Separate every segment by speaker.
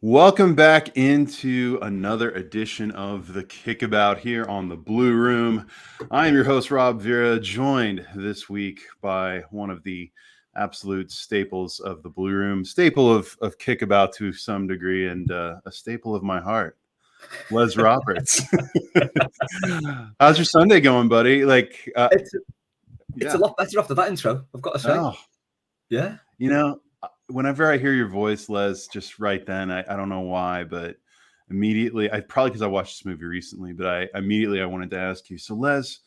Speaker 1: Welcome back into another edition of the Kickabout here on the Blue Room. I am your host, Rob Vera, joined this week by one of the absolute staples of the Blue Room, staple of Kickabout to some degree, and a staple of my heart, Les Roberts. How's your Sunday going, buddy?
Speaker 2: It's a lot better after that intro, I've got to say.
Speaker 1: Oh,
Speaker 2: Yeah.
Speaker 1: Whenever I hear your voice, Les, just right then, I don't know why, but immediately, probably because I watched this movie recently, but I wanted to ask you. So, Les,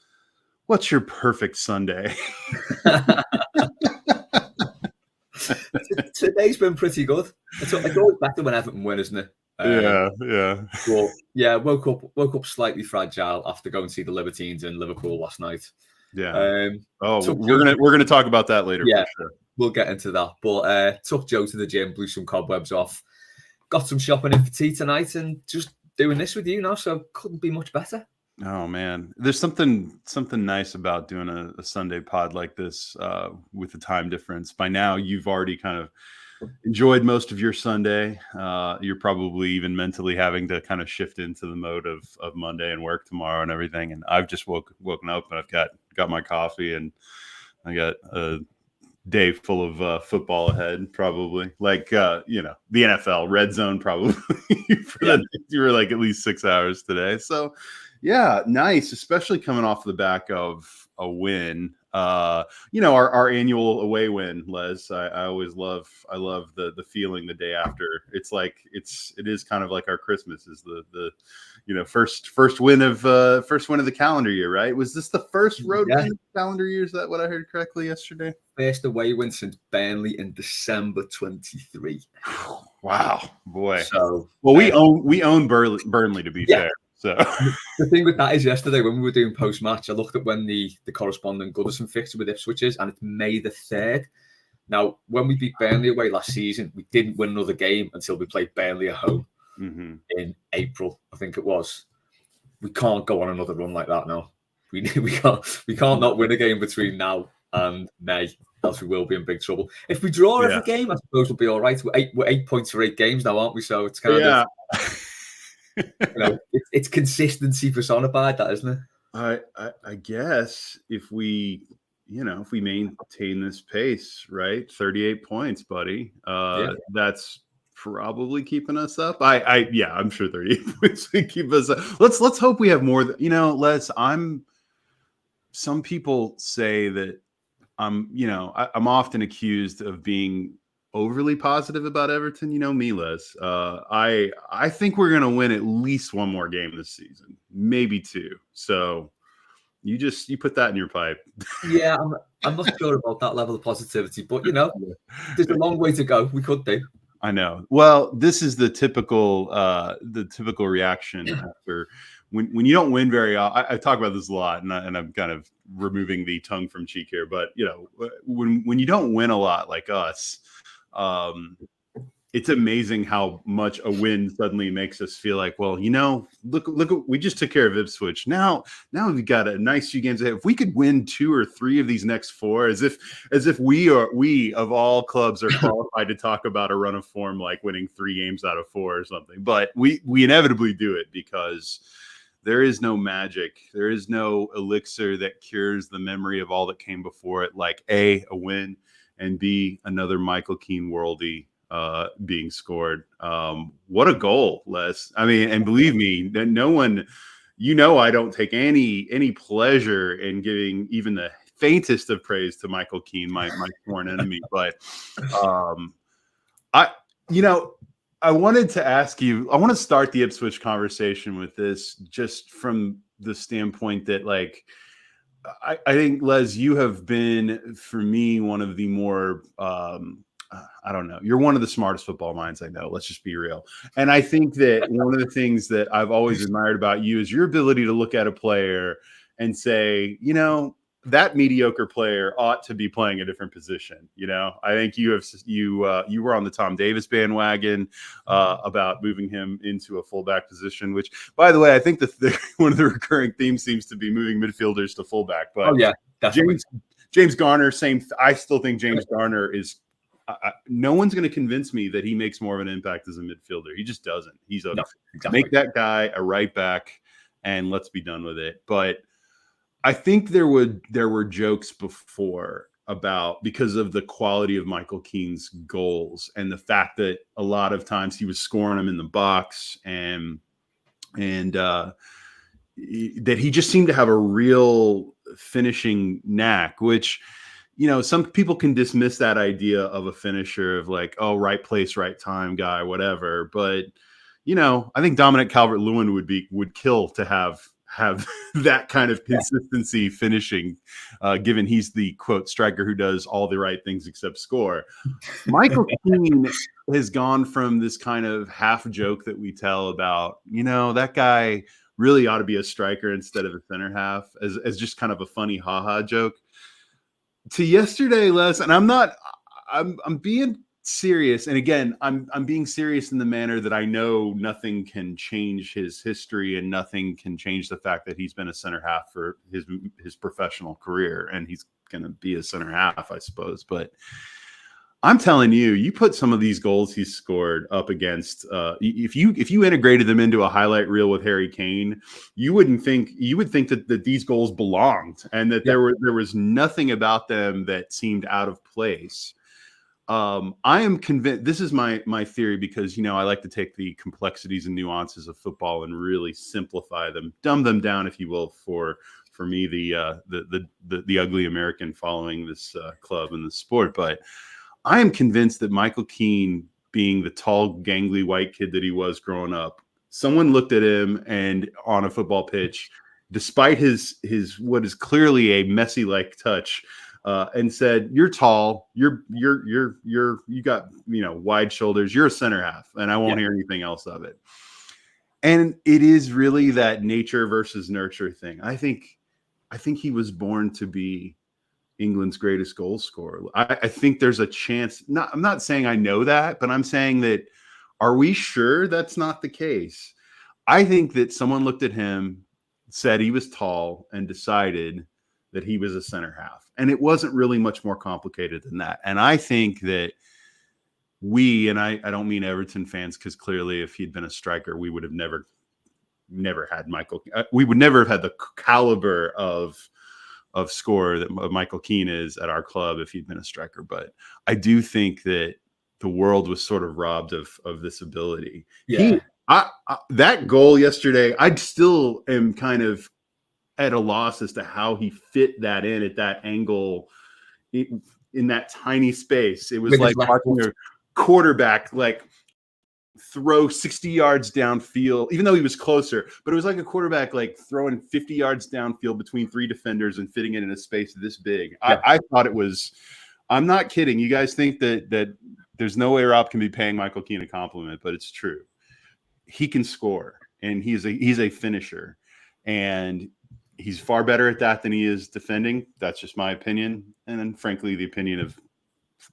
Speaker 1: what's your perfect Sunday?
Speaker 2: Today's been pretty good. It's always better when Everton win, isn't it?
Speaker 1: Yeah.
Speaker 2: But yeah, woke up slightly fragile after going to see the Libertines in Liverpool last night.
Speaker 1: Yeah. We're gonna talk about that later.
Speaker 2: Yeah,
Speaker 1: for sure.
Speaker 2: We'll get into that. But took Joe to the gym, blew some cobwebs off, got some shopping in for tea tonight, and just doing this with you now. So couldn't be much better.
Speaker 1: Oh man, there's something nice about doing a Sunday pod like this with the time difference. By now, you've already kind of enjoyed most of your Sunday. You're probably even mentally having to kind of shift into the mode of Monday and work tomorrow and everything. And I've just woken up and I've got my coffee and I got a day full of football ahead, probably the NFL red zone probably for like at least 6 hours today. So yeah, nice, especially coming off the back of a win. Our annual away win, Les. I love the feeling the day after. It's like it is kind of like our Christmas is the first win of the calendar year, right? Was this the first road win of the calendar year? Is that what I heard correctly yesterday?
Speaker 2: First away win since Burnley in December 23.
Speaker 1: Wow, boy.
Speaker 2: So
Speaker 1: we own Burnley to be fair. So
Speaker 2: the thing with that is yesterday when we were doing post-match, I looked at when the corresponding Goodison fixture with Ipswich is, and it's May the 3rd. Now, when we beat Burnley away last season, we didn't win another game until we played Burnley at home in April, I think it was. We can't go on another run like that now. We can't not win a game between now and May, else we will be in big trouble. If we draw every game, I suppose we'll be all right. We're 8 points for 8 games now, aren't we? So it's kind of... it's consistency personified, that, isn't it?
Speaker 1: I guess if we maintain this pace, right? 38 points, buddy. That's probably keeping us up. I'm sure 38 points would keep us up. Let's hope we have more. Les, some people say that I'm often accused of being overly positive about Everton. You know me, Les. I think we're going to win at least one more game this season, maybe 2. So you put that in your pipe.
Speaker 2: Yeah, I'm not sure about that level of positivity, but there's a long way to go. We could do.
Speaker 1: I know. Well, this is the typical reaction after when you don't win very often. I talk about this a lot, and I'm kind of removing the tongue from cheek here. But when you don't win a lot like us. It's amazing how much a win suddenly makes us feel like, well, look, we just took care of Ipswich. Now we've got a nice few games ahead. If we could win 2 or 3 of these next 4, as if we of all clubs are qualified to talk about a run of form like winning 3 games out of 4 or something. But we inevitably do it because there is no magic. There is no elixir that cures the memory of all that came before it, like a win, and B, another Michael Keane worldie being scored. What a goal, Les. I mean, and believe me, that no one, I don't take any pleasure in giving even the faintest of praise to Michael Keane, my sworn enemy. But I wanted to ask you, I want to start the Ipswich conversation with this, just from the standpoint that, like, I think, Les, you have been, for me, one of the more, I don't know, you're one of the smartest football minds I know. Let's just be real. And I think that one of the things that I've always admired about you is your ability to look at a player and say, that mediocre player ought to be playing a different position. I think you were on the Tom Davis bandwagon about moving him into a fullback position, which, by the way, I think one of the recurring themes seems to be moving midfielders to fullback. But
Speaker 2: definitely.
Speaker 1: James Garner, I still think James Garner is no one's going to convince me that he makes more of an impact as a midfielder. He just doesn't. He's a make that guy a right back and let's be done with it. But I think there were jokes before about because of the quality of Michael Keane's goals and the fact that a lot of times he was scoring them in the box and that he just seemed to have a real finishing knack, which, you know, some people can dismiss that idea of a finisher of like, oh, right place, right time guy, whatever. But, you know, I think Dominic Calvert-Lewin would kill to have that kind of consistency finishing, given he's the quote striker who does all the right things except score. Michael Keane has gone from this kind of half joke that we tell about, you know, that guy really ought to be a striker instead of a center half as just kind of a funny haha joke to yesterday, Les. And I'm being serious. And again, I'm being serious in the manner that I know nothing can change his history and nothing can change the fact that he's been a center half for his professional career. And he's going to be a center half, I suppose. But I'm telling you, you put some of these goals he's scored up against. If you integrated them into a highlight reel with Harry Kane, you would think that these goals belonged and that there was nothing about them that seemed out of place. I am convinced. This is my theory because, you know, I like to take the complexities and nuances of football and really simplify them, dumb them down, if you will, for me, the ugly American following this club and the sport, but. I am convinced that Michael Keane, being the tall, gangly white kid that he was growing up, someone looked at him and on a football pitch, despite his what is clearly a Messi-like touch, and said, "You're tall, you got, you know, wide shoulders, you're a center half, and I won't hear anything else of it." And it is really that nature versus nurture thing. I think he was born to be England's greatest goal scorer. I think there's a chance. I'm not saying I know that, but I'm saying that, are we sure that's not the case? I think that someone looked at him, said he was tall, and decided that he was a center half. And it wasn't really much more complicated than that. And I think that I don't mean Everton fans, because clearly if he'd been a striker, we would have never had Michael. We would never have had the caliber of score that Michael Keane is at our club if he'd been a striker. But I do think that the world was sort of robbed of this ability.
Speaker 2: Yeah.
Speaker 1: That goal yesterday, I still am kind of at a loss as to how he fit that in at that angle in that tiny space. It was like watching a quarterback like throw 60 yards downfield, even though he was closer, but it was like a quarterback like throwing 50 yards downfield between three defenders and fitting it in a space this big. Yeah. I thought it was, I'm not kidding. You guys think that there's no way Rob can be paying Michael Keane a compliment, but it's true. He can score, and he's a finisher, and he's far better at that than he is defending. That's just my opinion. And then frankly, the opinion of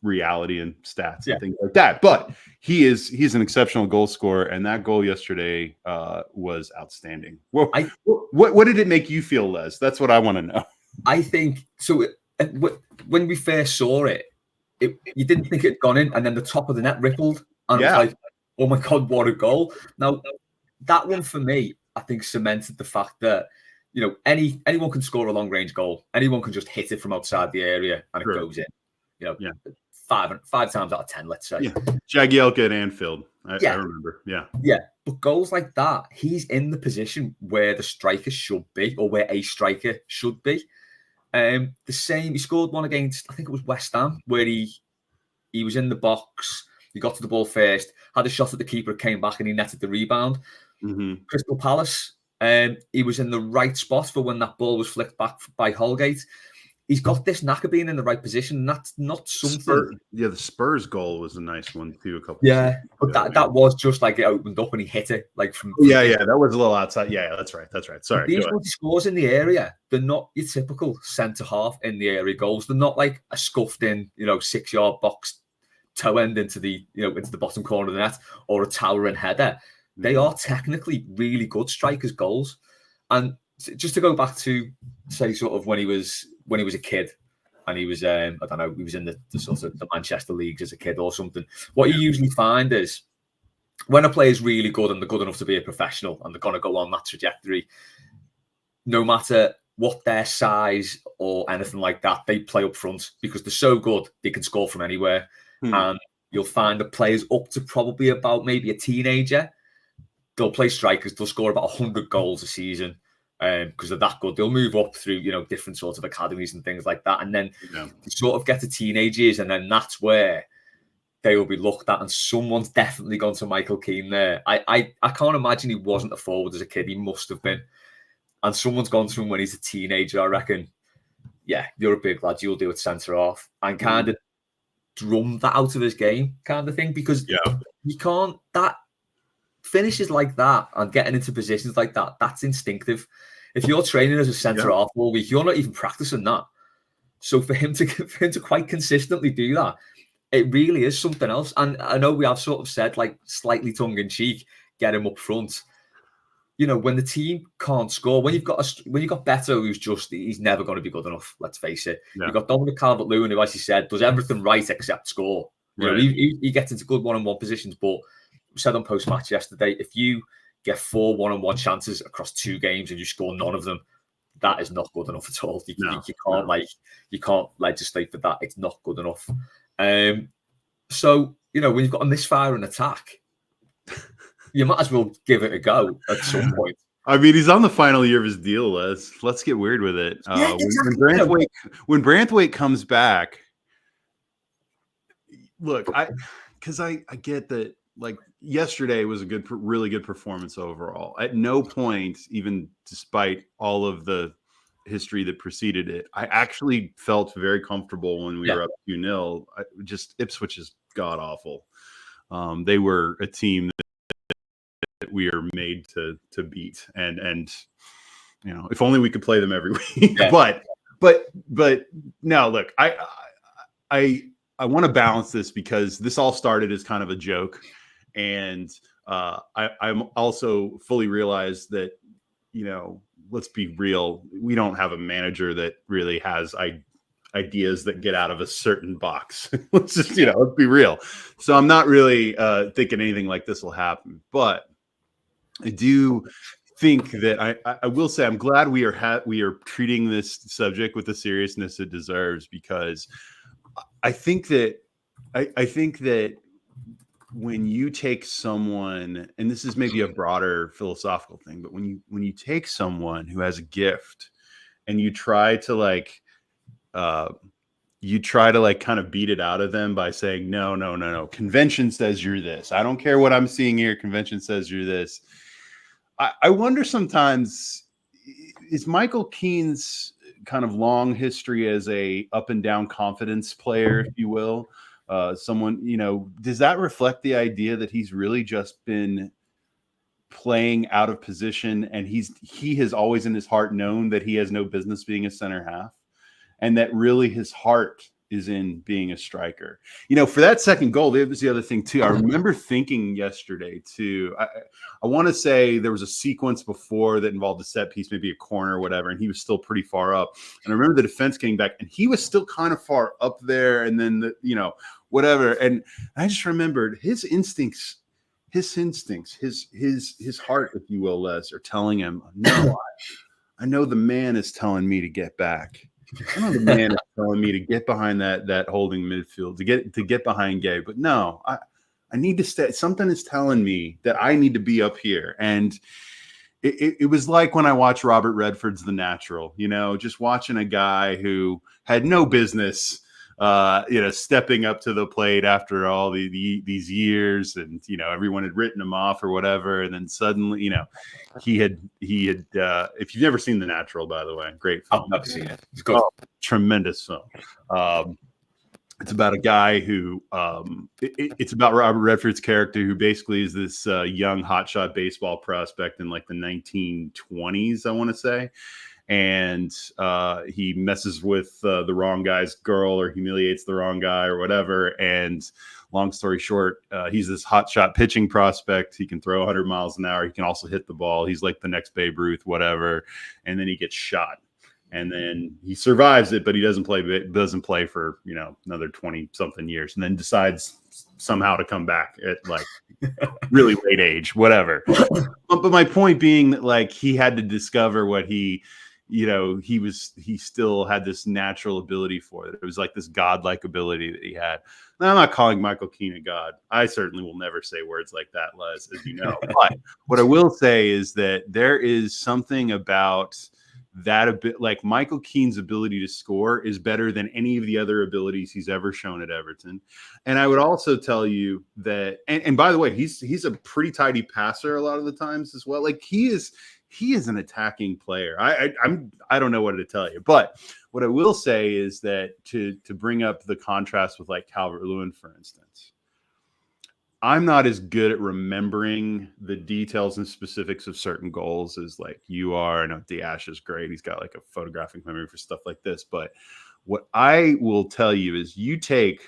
Speaker 1: reality and stats and things like that. But he's an exceptional goal scorer, and that goal yesterday was outstanding. Well, what did it make you feel, Les? That's what I want to know.
Speaker 2: I think so. When we first saw it, you didn't think it had gone in, and then the top of the net rippled, and it was like, oh my God, what a goal. Now, that one for me, I think cemented the fact that, you know, anyone can score a long range goal. Anyone can just hit it from outside the area and it goes in. You know, 5 times out of 10, let's say. Yeah.
Speaker 1: Jagielka at Anfield. I remember. Yeah.
Speaker 2: Yeah. But goals like that, he's in the position where the striker should be, or where a striker should be. The same, he scored one against, I think it was West Ham, where he was in the box. He got to the ball first, had a shot at the keeper, came back, and he netted the rebound.
Speaker 1: Mm-hmm.
Speaker 2: Crystal Palace, he was in the right spot for when that ball was flicked back by Holgate. He's got this knack of being in the right position, and that's not something.
Speaker 1: The Spurs goal was a nice one too.
Speaker 2: But that was just like it opened up and he hit it like from.
Speaker 1: That was a little outside. Yeah, that's right. Sorry.
Speaker 2: These ones he scores in the area, they're not your typical centre half in the area goals. They're not like a scuffed in, 6-yard box toe end into the bottom corner of the net, or a towering header. They are technically really good strikers' goals. And just to go back to say sort of when he was a kid, and he was I don't know, he was in the sort of the Manchester leagues as a kid or something. What you usually find is when a player's really good and they're good enough to be a professional and they're going to go on that trajectory, no matter what their size or anything like that, they play up front because they're so good they can score from anywhere. And you'll find the players up to probably about maybe a teenager, they'll play strikers, they'll score about 100 goals a season because they're that good. They'll move up through, different sorts of academies and things like that. And then you sort of get to teenage years, and then that's where they will be looked at. And someone's definitely gone to Michael Keane there. I can't imagine he wasn't a forward as a kid. He must have been. And someone's gone to him when he's a teenager, I reckon. Yeah, you're a big lad, you'll do it centre off. And kind of drum that out of his game kind of thing, because you can't, that finishes like that and getting into positions like that, that's instinctive. If you're training as a centre half all week, you're not even practicing that. So for him to quite consistently do that, it really is something else. And I know we have sort of said, like, slightly tongue in cheek, get him up front. When the team can't score, when you've got Beto, he's never going to be good enough. Let's face it. Yeah. You've got Dominic Calvert-Lewin, who, as you said, does everything right except score. He gets into good one-on-one positions, but we said on post-match yesterday, if you get 4 one-on-one chances across 2 games and you score none of them, that is not good enough at all. You can't legislate for that. It's not good enough. So when you've got a misfire attack, you might as well give it a go at some point.
Speaker 1: I mean, he's on the final year of his deal. Let's get weird with it. Exactly. When Branthwaite comes back, look, I get that. Like, yesterday was a really good performance overall. At no point, even despite all of the history that preceded it, I actually felt very comfortable when we were up 2-0. Just Ipswich is god awful. They were a team that we are made to beat, and if only we could play them every week. But no, look, I want to balance this, because this all started as kind of a joke, and I'm also fully realized that let's be real, we don't have a manager that really has ideas that get out of a certain box. Let's just let's be real. So I'm not really thinking anything like this will happen, but I do think that I will say I'm glad we are treating this subject with the seriousness it deserves, because I think that when you take someone, and this is maybe a broader philosophical thing, but when you take someone who has a gift and you try to kind of beat it out of them by saying, no, convention says you're this. I don't care what I'm seeing here. Convention says you're this. I wonder sometimes, is Michael Keane's kind of long history as a up and down confidence player, if you will, someone, does that reflect the idea that he's really just been playing out of position, and he has always in his heart known that he has no business being a center half, and that really his heart is in being a striker? For that second goal, there was the other thing too. I remember thinking yesterday too, I want to say there was a sequence before that involved a set piece, maybe a corner or whatever, and he was still pretty far up. And I remember the defense came back and he was still kind of far up there, and then whatever. And I just remembered his instincts, his heart, if you will, Les, are telling him, no, I know the man is telling me to get back. I know the man is telling me to get behind that holding midfield, to get behind Gay. But no, I need to stay. Something is telling me that I need to be up here. And it was like when I watched Robert Redford's The Natural, just watching a guy who had no business stepping up to the plate after all these years, and everyone had written him off or whatever, and then suddenly he had if you've never seen The Natural, by the way, great film.
Speaker 2: I've never seen it. It's good.
Speaker 1: Tremendous film. It's about a guy who it's about Robert Redford's character, who basically is this young hotshot baseball prospect in like the 1920s, I want to say. And he messes with the wrong guy's girl, or humiliates the wrong guy, or whatever. And long story short, he's this hotshot pitching prospect. He can throw 100 miles an hour. He can also hit the ball. He's like the next Babe Ruth, whatever. And then he gets shot. and then he survives it, but he doesn't play for another 20 something years, and then decides somehow to come back at like really late age, whatever. But my point being that like he had to discover what he still had this natural ability for it. It was like this godlike ability that he had. Now, I'm not calling Michael Keane a god. I certainly will never say words like that, Les, as you know. But what I will say is that there is something about that a bit like Michael Keane's ability to score is better than any of the other abilities he's ever shown at Everton. And I would also tell you that, and by the way, he's a pretty tidy passer a lot of the times as well. Like he is an attacking player. I don't know what to tell you, but what I will say is that to bring up the contrast with like Calvert-Lewin, for instance, I'm not as good at remembering the details and specifics of certain goals as like you are. I know Diash is great. He's got like a photographic memory for stuff like this. But what I will tell you is you take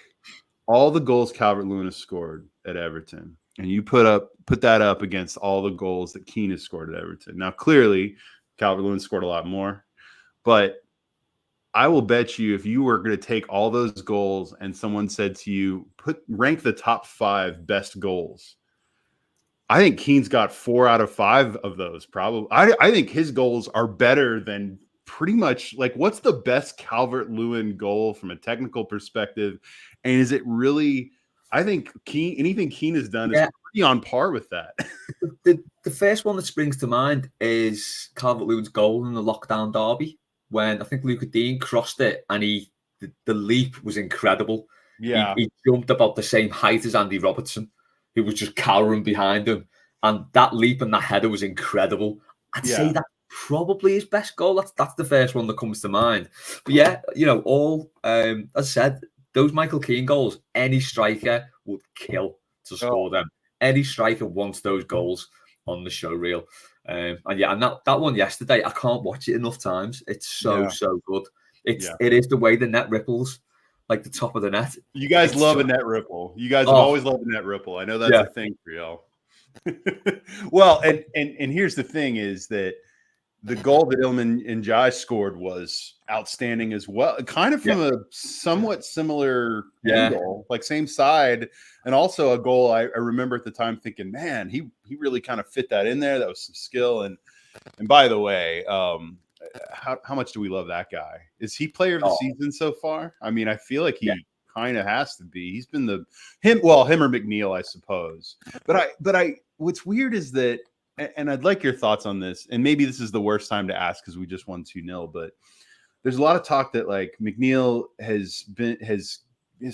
Speaker 1: all the goals Calvert-Lewin has scored at Everton and you put that up against all the goals that Keane has scored at Everton. Now, clearly, Calvert-Lewin scored a lot more, but I will bet you if you were going to take all those goals and someone said to you, rank the top 5 best goals, I think Keane's got 4 out of 5 of those. Probably, I think his goals are better than pretty much like what's the best Calvert-Lewin goal from a technical perspective, and is it really? I think anything Keane has done is pretty on par with that.
Speaker 2: The first one that springs to mind is Calvert-Lewin's goal in the lockdown derby when I think Luca Dean crossed it and the leap was incredible.
Speaker 1: Yeah,
Speaker 2: he jumped about the same height as Andy Robertson, who was just cowering behind him, and that leap and that header was incredible. I'd say that probably his best goal. That's the first one that comes to mind. But yeah, as I said, those Michael Keane goals, any striker would kill to score them. Any striker wants those goals on the show reel. And that one yesterday, I can't watch it enough times. It's so good. It is the way the net ripples, like the top of the net.
Speaker 1: You guys love a net ripple. You guys have always loved a net ripple. I know that's a thing for y'all. Well, and here's the thing is that the goal that Iliman Ndiaye scored was outstanding as well. Kind of from a somewhat similar angle, like same side, and also a goal I remember at the time thinking, man, he really kind of fit that in there. That was some skill. And by the way, how much do we love that guy? Is he player of the season so far? I mean, I feel like he kind of has to be. He's been him or McNeil, I suppose. But what's weird is that, and I'd like your thoughts on this, and maybe this is the worst time to ask because we just won 2-0, but there's a lot of talk that like McNeil his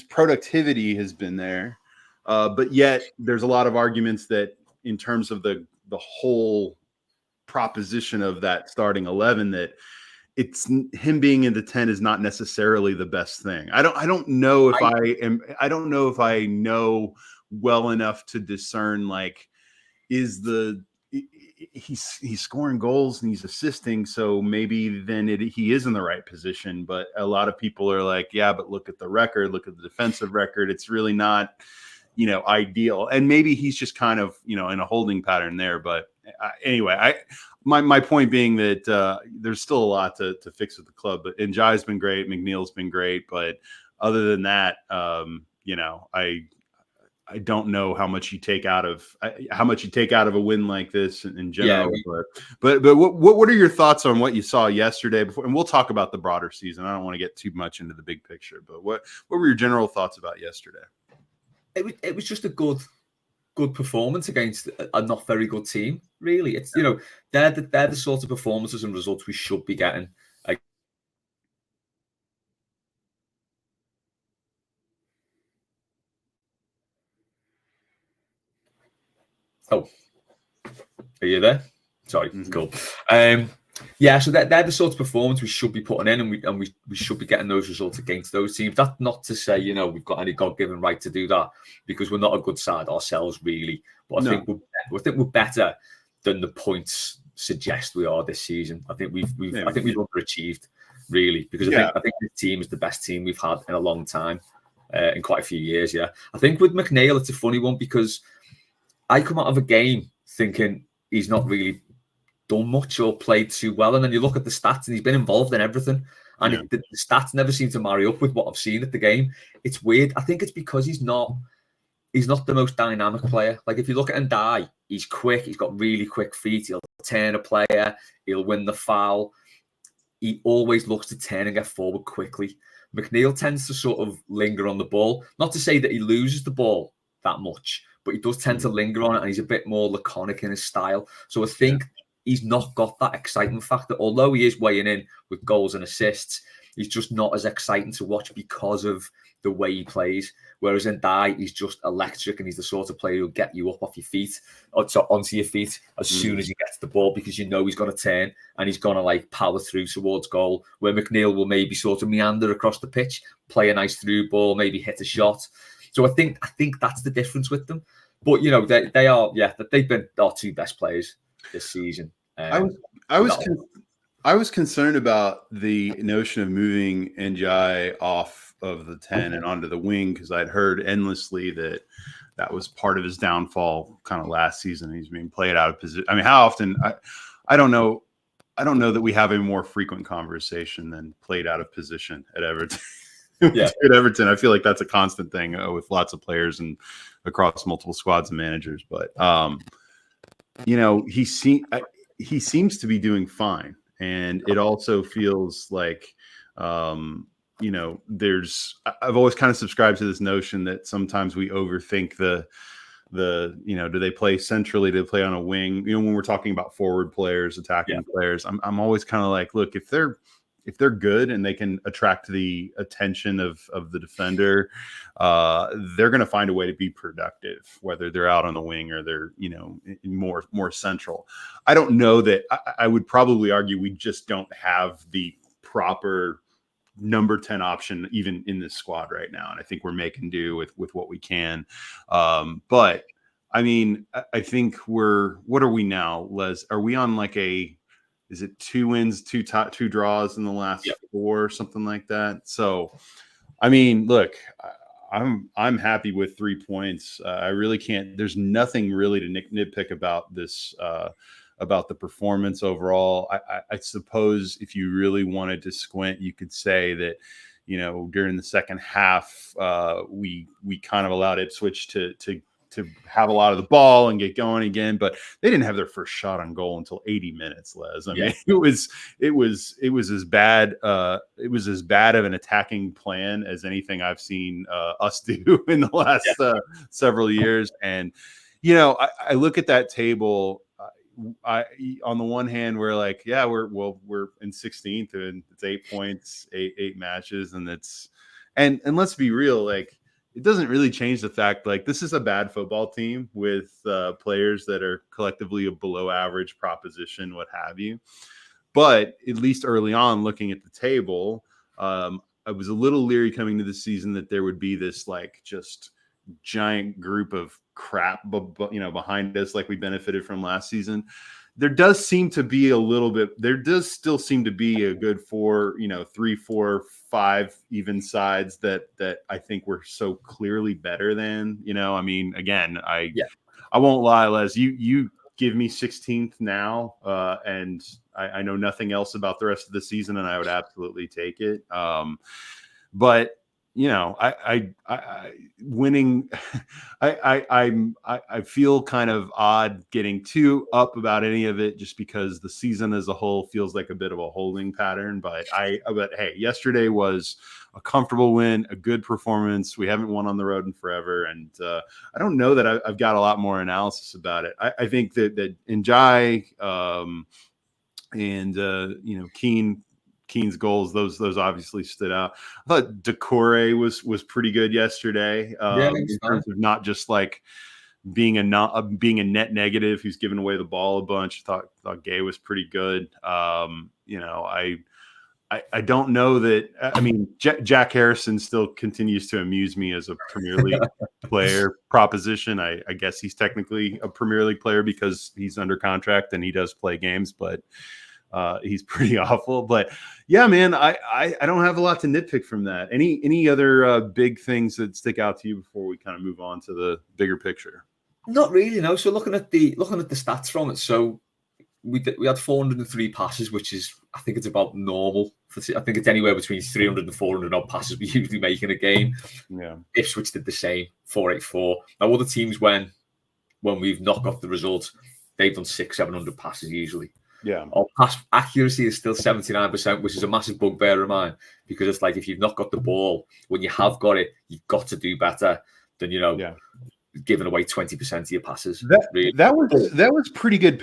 Speaker 1: productivity has been there, but yet there's a lot of arguments that in terms of the whole proposition of that starting 11 that it's him being in the 10 is not necessarily the best thing. I don't know if I know well enough to discern like he's scoring goals and he's assisting, so maybe then he is in the right position. But a lot of people are like, yeah, but look at the record, look at the defensive record. It's really not, ideal. And maybe he's just kind of, in a holding pattern there. But anyway, my point being that there's still a lot to fix with the club. But Ndiaye's been great, McNeil's been great, but other than that, I don't know how much you take out of a win like this in general. But what are your thoughts on what you saw yesterday before? And we'll talk about the broader season. I don't want to get too much into the big picture, but what were your general thoughts about yesterday?
Speaker 2: It was just a good performance against a not very good team. Really, it's they're the sort of performances and results we should be getting. Oh, are you there? Sorry, cool. So they're the sort of performance we should be putting in, and we should be getting those results against those teams. That's not to say we've got any God-given right to do that, because we're not a good side ourselves, really. But I think we're better than the points suggest we are this season. I think we've underachieved, really, because I think this team is the best team we've had in a long time, in quite a few years. Yeah, I think with McNeil, it's a funny one because I come out of a game thinking he's not really done much or played too well. And then you look at the stats, and he's been involved in everything. And the stats never seem to marry up with what I've seen at the game. It's weird. I think it's because he's not the most dynamic player. Like if you look at Ndai, he's quick. He's got really quick feet. He'll turn a player. He'll win the foul. He always looks to turn and get forward quickly. McNeil tends to sort of linger on the ball. Not to say that he loses the ball that much, but he does tend to linger on it, and he's a bit more laconic in his style. So I think he's not got that excitement factor. Although he is weighing in with goals and assists, he's just not as exciting to watch because of the way he plays. Whereas Ndai, he's just electric, and he's the sort of player who'll get you up off your feet, or onto your feet as soon as he gets the ball, because you know he's going to turn and he's going to like power through towards goal. Where McNeil will maybe sort of meander across the pitch, play a nice through ball, maybe hit a shot. So I think that's the difference with them. But you know, they've been our two best players this season.
Speaker 1: I was concerned about the notion of moving Njai off of the 10 and onto the wing, because I'd heard endlessly that was part of his downfall kind of last season. He's being played out of position. I mean, how often I don't know that we have a more frequent conversation than played out of position at Everton. At Everton, I feel like that's a constant thing with lots of players and across multiple squads and managers. But you know, he seems to be doing fine, and it also feels like you know, I've always kind of subscribed to this notion that sometimes we overthink the you know, do they play centrally, do they play on a wing? You know, when we're talking about forward players, attacking players, I'm always kind of like, look, if they're good and they can attract the attention of the defender, they're going to find a way to be productive, whether they're out on the wing or they're, you know, more central. I don't know that I would probably argue we just don't have the proper number 10 option even in this squad right now, and I think we're making do with what we can. But I mean, I think what are we now, Les? Are we on like is it 2 wins, 2 draws in the last 4, something like that? So I mean, look, I'm happy with 3 points. I really can't. There's nothing really to nitpick about this. About the performance overall. I suppose if you really wanted to squint, you could say that, you know, during the second half, we kind of allowed Ipswich to have a lot of the ball and get going again, but they didn't have their first shot on goal until 80 minutes, Les. I mean, it was as bad. It was as bad of an attacking plan as anything I've seen us do in the last several years. And, you know, I look at that table. On the one hand, we're like, we're in 16th and it's 8 points, eight matches, and let's be real, like it doesn't really change the fact like this is a bad football team with players that are collectively a below average proposition, what have you. But at least early on, looking at the table, I was a little leery coming to the season that there would be this like just giant group of crap, you know, behind us like we benefited from last season. There does still seem to be a good 4, you know, 3, 4, 5 even sides that I think we're so clearly better than, you know. I mean, again, I won't lie, Les, you give me 16th now, and I know nothing else about the rest of the season, and I would absolutely take it. But you know, I winning. I feel kind of odd getting too up about any of it, just because the season as a whole feels like a bit of a holding pattern. But hey, yesterday was a comfortable win, a good performance. We haven't won on the road in forever, and I don't know that I've got a lot more analysis about it. I think that Njai and you know, Keane's goals, those obviously stood out. I thought Decore was pretty good yesterday, in terms of not just like being a net negative who's giving away the ball a bunch. Thought Gay was pretty good. You know, I don't know that. I mean, Jack Harrison still continues to amuse me as a Premier League player proposition. I guess he's technically a Premier League player because he's under contract and he does play games, but he's pretty awful. But yeah, man, I don't have a lot to nitpick from that. Any other big things that stick out to you before we kind of move on to the bigger picture?
Speaker 2: Not really, no. So looking at the stats from it, so we had 403 passes, which is, I think it's about normal. I think it's anywhere between 300 and 400 odd passes we usually make in a game.
Speaker 1: Yeah.
Speaker 2: Ipswich did the same, 484. Now, other teams, when we've not got the results, they've done 600-700 passes usually.
Speaker 1: Yeah.
Speaker 2: Our pass accuracy is still 79%, which is a massive bugbear of mine, because it's like, if you've not got the ball, when you have got it, you've got to do better than, giving away 20% of your passes.
Speaker 1: That was pretty good.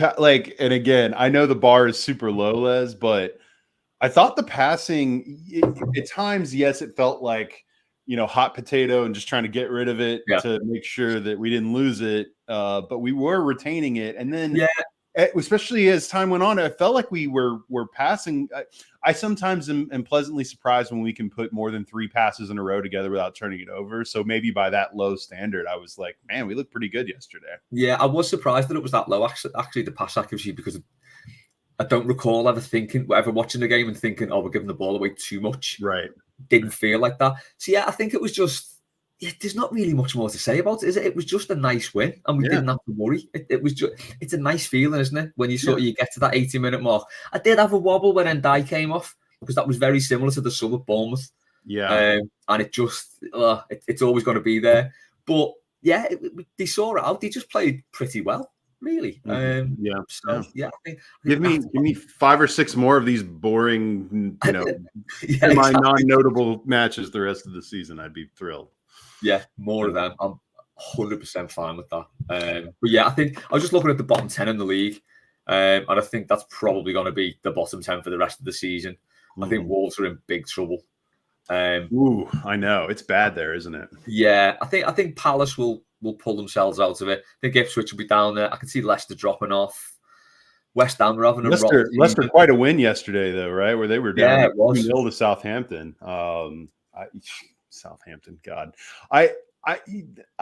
Speaker 1: And again, I know the bar is super low, Les, but I thought the passing at times, yes, it felt like, hot potato and just trying to get rid of it to make sure that we didn't lose it. But we were retaining it. And then, especially as time went on, I felt like we were passing. I sometimes am pleasantly surprised when we can put more than 3 passes in a row together without turning it over. So maybe by that low standard, I was like, man, we looked pretty good yesterday.
Speaker 2: Yeah, I was surprised that it was that low, actually, the pass accuracy, because I don't recall ever watching the game and thinking, oh, we're giving the ball away too much.
Speaker 1: Right.
Speaker 2: Didn't feel like that. So, yeah, I think it was just, there's not really much more to say about it, is it? It was just a nice win, and we didn't have to worry. It was just, it's a nice feeling, isn't it? When you get to that 80-minute mark. I did have a wobble when Ndai came off, because that was very similar to the sub at Bournemouth.
Speaker 1: Yeah.
Speaker 2: And it just, it's always going to be there. But yeah, they saw it out. They just played pretty well, really. I think
Speaker 1: give me 5 or 6 more of these boring, my non-notable matches the rest of the season. I'd be thrilled.
Speaker 2: Yeah, more of them. I'm 100% fine with that. But yeah, I think I was just looking at the bottom 10 in the league, and I think that's probably going to be the bottom 10 for the rest of the season. I think Wolves are in big trouble.
Speaker 1: I know it's bad there, isn't it?
Speaker 2: Yeah, I think Palace will pull themselves out of it. I think Ipswich will be down there. I can see Leicester dropping off. West Ham are having a
Speaker 1: Leicester quite a win yesterday, though, right? Where they were down 2-0 to Southampton. Southampton, God, I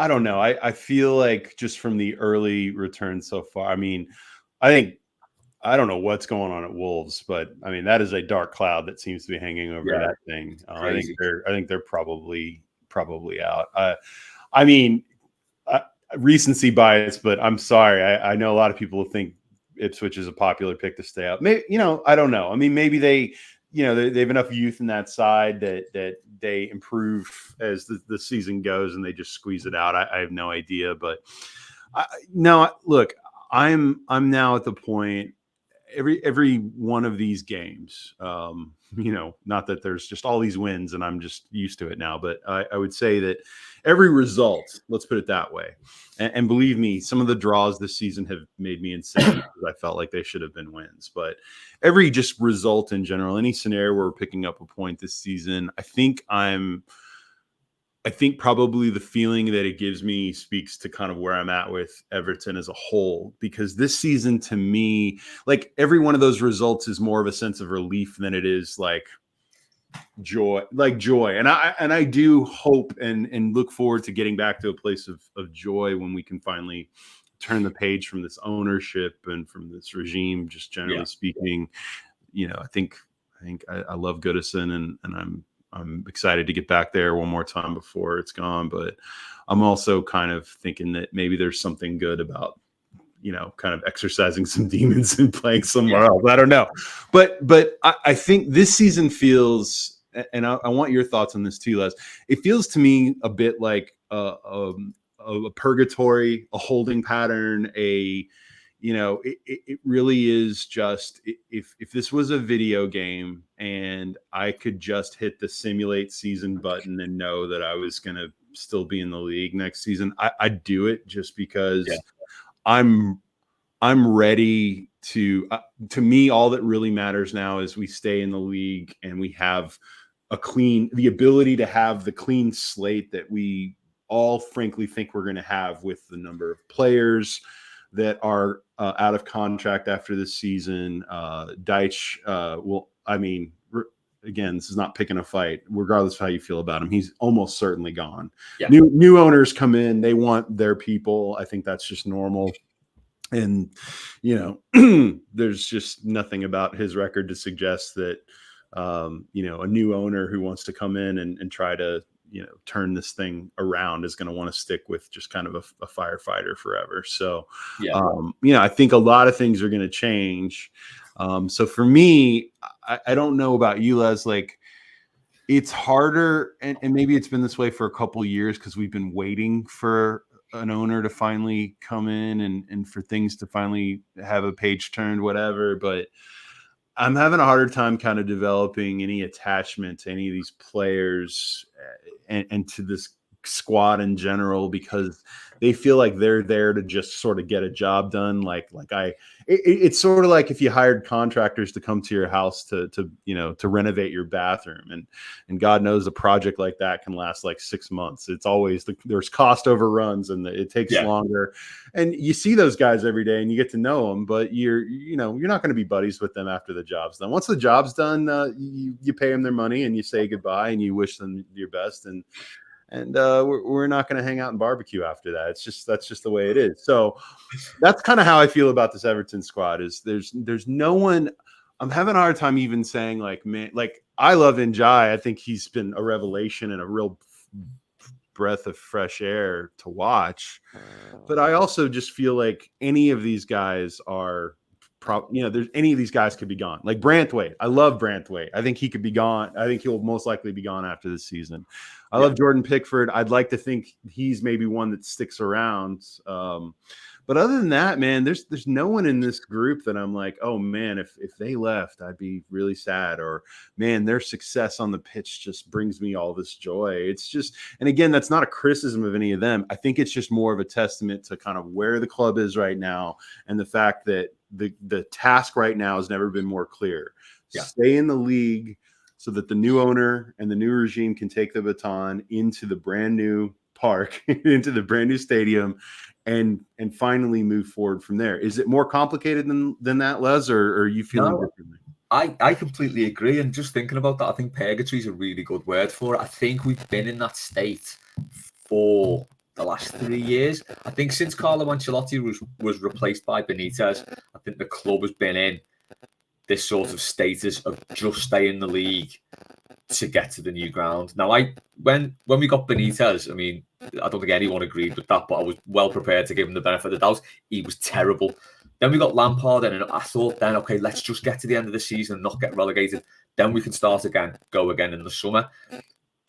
Speaker 1: don't know. I feel like just from the early return so far. I mean, I don't know what's going on at Wolves, but I mean that is a dark cloud that seems to be hanging over that thing. I think they're probably out. I mean, recency bias, but I'm sorry. I know a lot of people think Ipswich is a popular pick to stay up. Maybe, I don't know. I mean, maybe they have enough youth in that side that they improve as the season goes and they just squeeze it out. I have no idea, but look, I'm now at the point. Every one of these games, not that there's just all these wins and I'm just used to it now, but I would say that every result, let's put it that way. And believe me, some of the draws this season have made me insane because I felt like they should have been wins. But every just result in general, any scenario where we're picking up a point this season, I think probably the feeling that it gives me speaks to kind of where I'm at with Everton as a whole, because this season to me, like every one of those results is more of a sense of relief than it is like joy. And I do hope and look forward to getting back to a place of joy when we can finally turn the page from this ownership and from this regime, just generally speaking. I think I love Goodison and I'm excited to get back there one more time before it's gone. But I'm also kind of thinking that maybe there's something good about, kind of exercising some demons and playing somewhere else. I don't know. But I think this season feels, and I want your thoughts on this too, Les. It feels to me a bit like a purgatory, a holding pattern, it really is just if this was a video game and I could just hit the simulate season button and know that I was going to still be in the league next season, I'd do it just because I'm ready to me, all that really matters now is we stay in the league and we have the ability to have the clean slate that we all frankly think we're going to have with the number of players that are out of contract after this season. Deitch again, this is not picking a fight, regardless of how you feel about him. He's almost certainly gone. Yeah. New owners come in, they want their people. I think that's just normal. And, there's just nothing about his record to suggest that, a new owner who wants to come in and try to turn this thing around is going to want to stick with just kind of a firefighter forever. So, I think a lot of things are going to change. So for me, I don't know about you, Les, like it's harder, and maybe it's been this way for a couple of years because we've been waiting for an owner to finally come in and for things to finally have a page turned, whatever. But I'm having a harder time kind of developing any attachment to any of these players and to this squad in general, because they feel like they're there to just sort of get a job done. It's sort of like if you hired contractors to come to your house to renovate your bathroom, and God knows a project like that can last like 6 months. It's always there's cost overruns and it takes longer, and you see those guys every day and you get to know them, but you're not going to be buddies with them after the job's done. Once the job's done, you pay them their money and you say goodbye and you wish them your best, and we're not going to hang out and barbecue after that. That's just the way it is. So that's kind of how I feel about this Everton squad. Is there's no one. I'm having a hard time even saying like, man, like I love Njai. I think he's been a revelation and a real breath of fresh air to watch. But I also just feel like any of these guys are. There's any of these guys could be gone. Like Branthwaite. I love Branthwaite. I think he could be gone. I think he'll most likely be gone after this season. I love Jordan Pickford. I'd like to think he's maybe one that sticks around. But other than that, man, there's no one in this group that I'm like, oh man, if they left, I'd be really sad. Or man, their success on the pitch just brings me all this joy. It's just, and again, that's not a criticism of any of them. I think it's just more of a testament to kind of where the club is right now and the fact that the task right now has never been more clear. Stay in the league so that the new owner and the new regime can take the baton into the brand new park, into the brand new stadium, and finally move forward from there. Is it more complicated than that, Les, or are you feeling differently?
Speaker 2: I completely agree. And just thinking about that, I think purgatory is a really good word for it. I think we've been in that state for the last 3 years. I think since Carlo Ancelotti was replaced by Benitez, I think the club has been in this sort of status of just stay in the league to get to the new ground. Now, when we got Benitez, I mean, I don't think anyone agreed with that, but I was well prepared to give him the benefit of the doubt. He was terrible. Then we got Lampard in, and I thought then, okay, let's just get to the end of the season and not get relegated. Then we can start again, go again in the summer.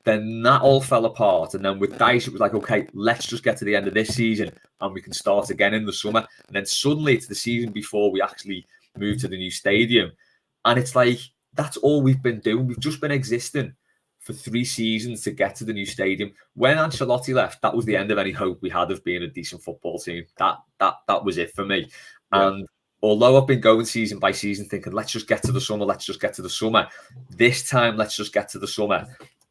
Speaker 2: Then that all fell apart. And then with Dice, it was like, okay, let's just get to the end of this season and we can start again in the summer. And then suddenly it's the season before we actually move to the new stadium. And it's like, that's all we've been doing. We've just been existing for 3 seasons to get to the new stadium. When Ancelotti left, that was the end of any hope we had of being a decent football team. That was it for me. Yeah. And although I've been going season by season thinking, let's just get to the summer, this time, let's just get to the summer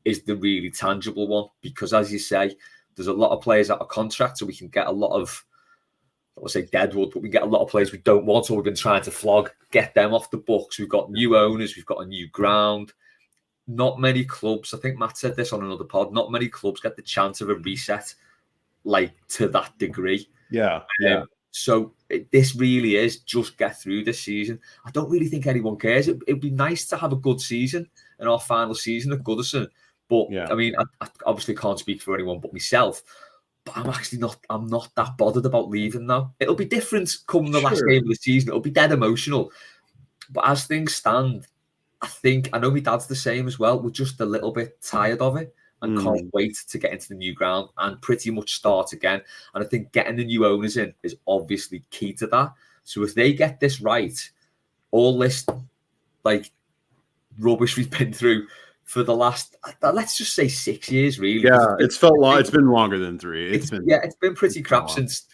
Speaker 2: is the really tangible one. Because as you say, there's a lot of players out of contract, so we can get a lot of, I would say deadwood, but we get a lot of players we don't want, or we've been trying to flog, get them off the books. We've got new owners, we've got a new ground. Not many clubs, I think Matt said this on another pod, not many clubs get the chance of a reset like to that degree.
Speaker 1: Yeah.
Speaker 2: So this really is just get through this season. I don't really think anyone cares. It'd be nice to have a good season in our final season at Goodison. But I mean, I obviously can't speak for anyone but myself. But I'm not that bothered about leaving now. It'll be different come the last game of the season. It'll be dead emotional. But as things stand, I know my dad's the same as well. We're just a little bit tired of it and can't wait to get into the new ground and pretty much start again. And I think getting the new owners in is obviously key to that. So if they get this right, all this like rubbish we've been through for the last, let's just say 6 years, really.
Speaker 1: Yeah, it's felt long. It's been longer than 3. It's been
Speaker 2: pretty crap since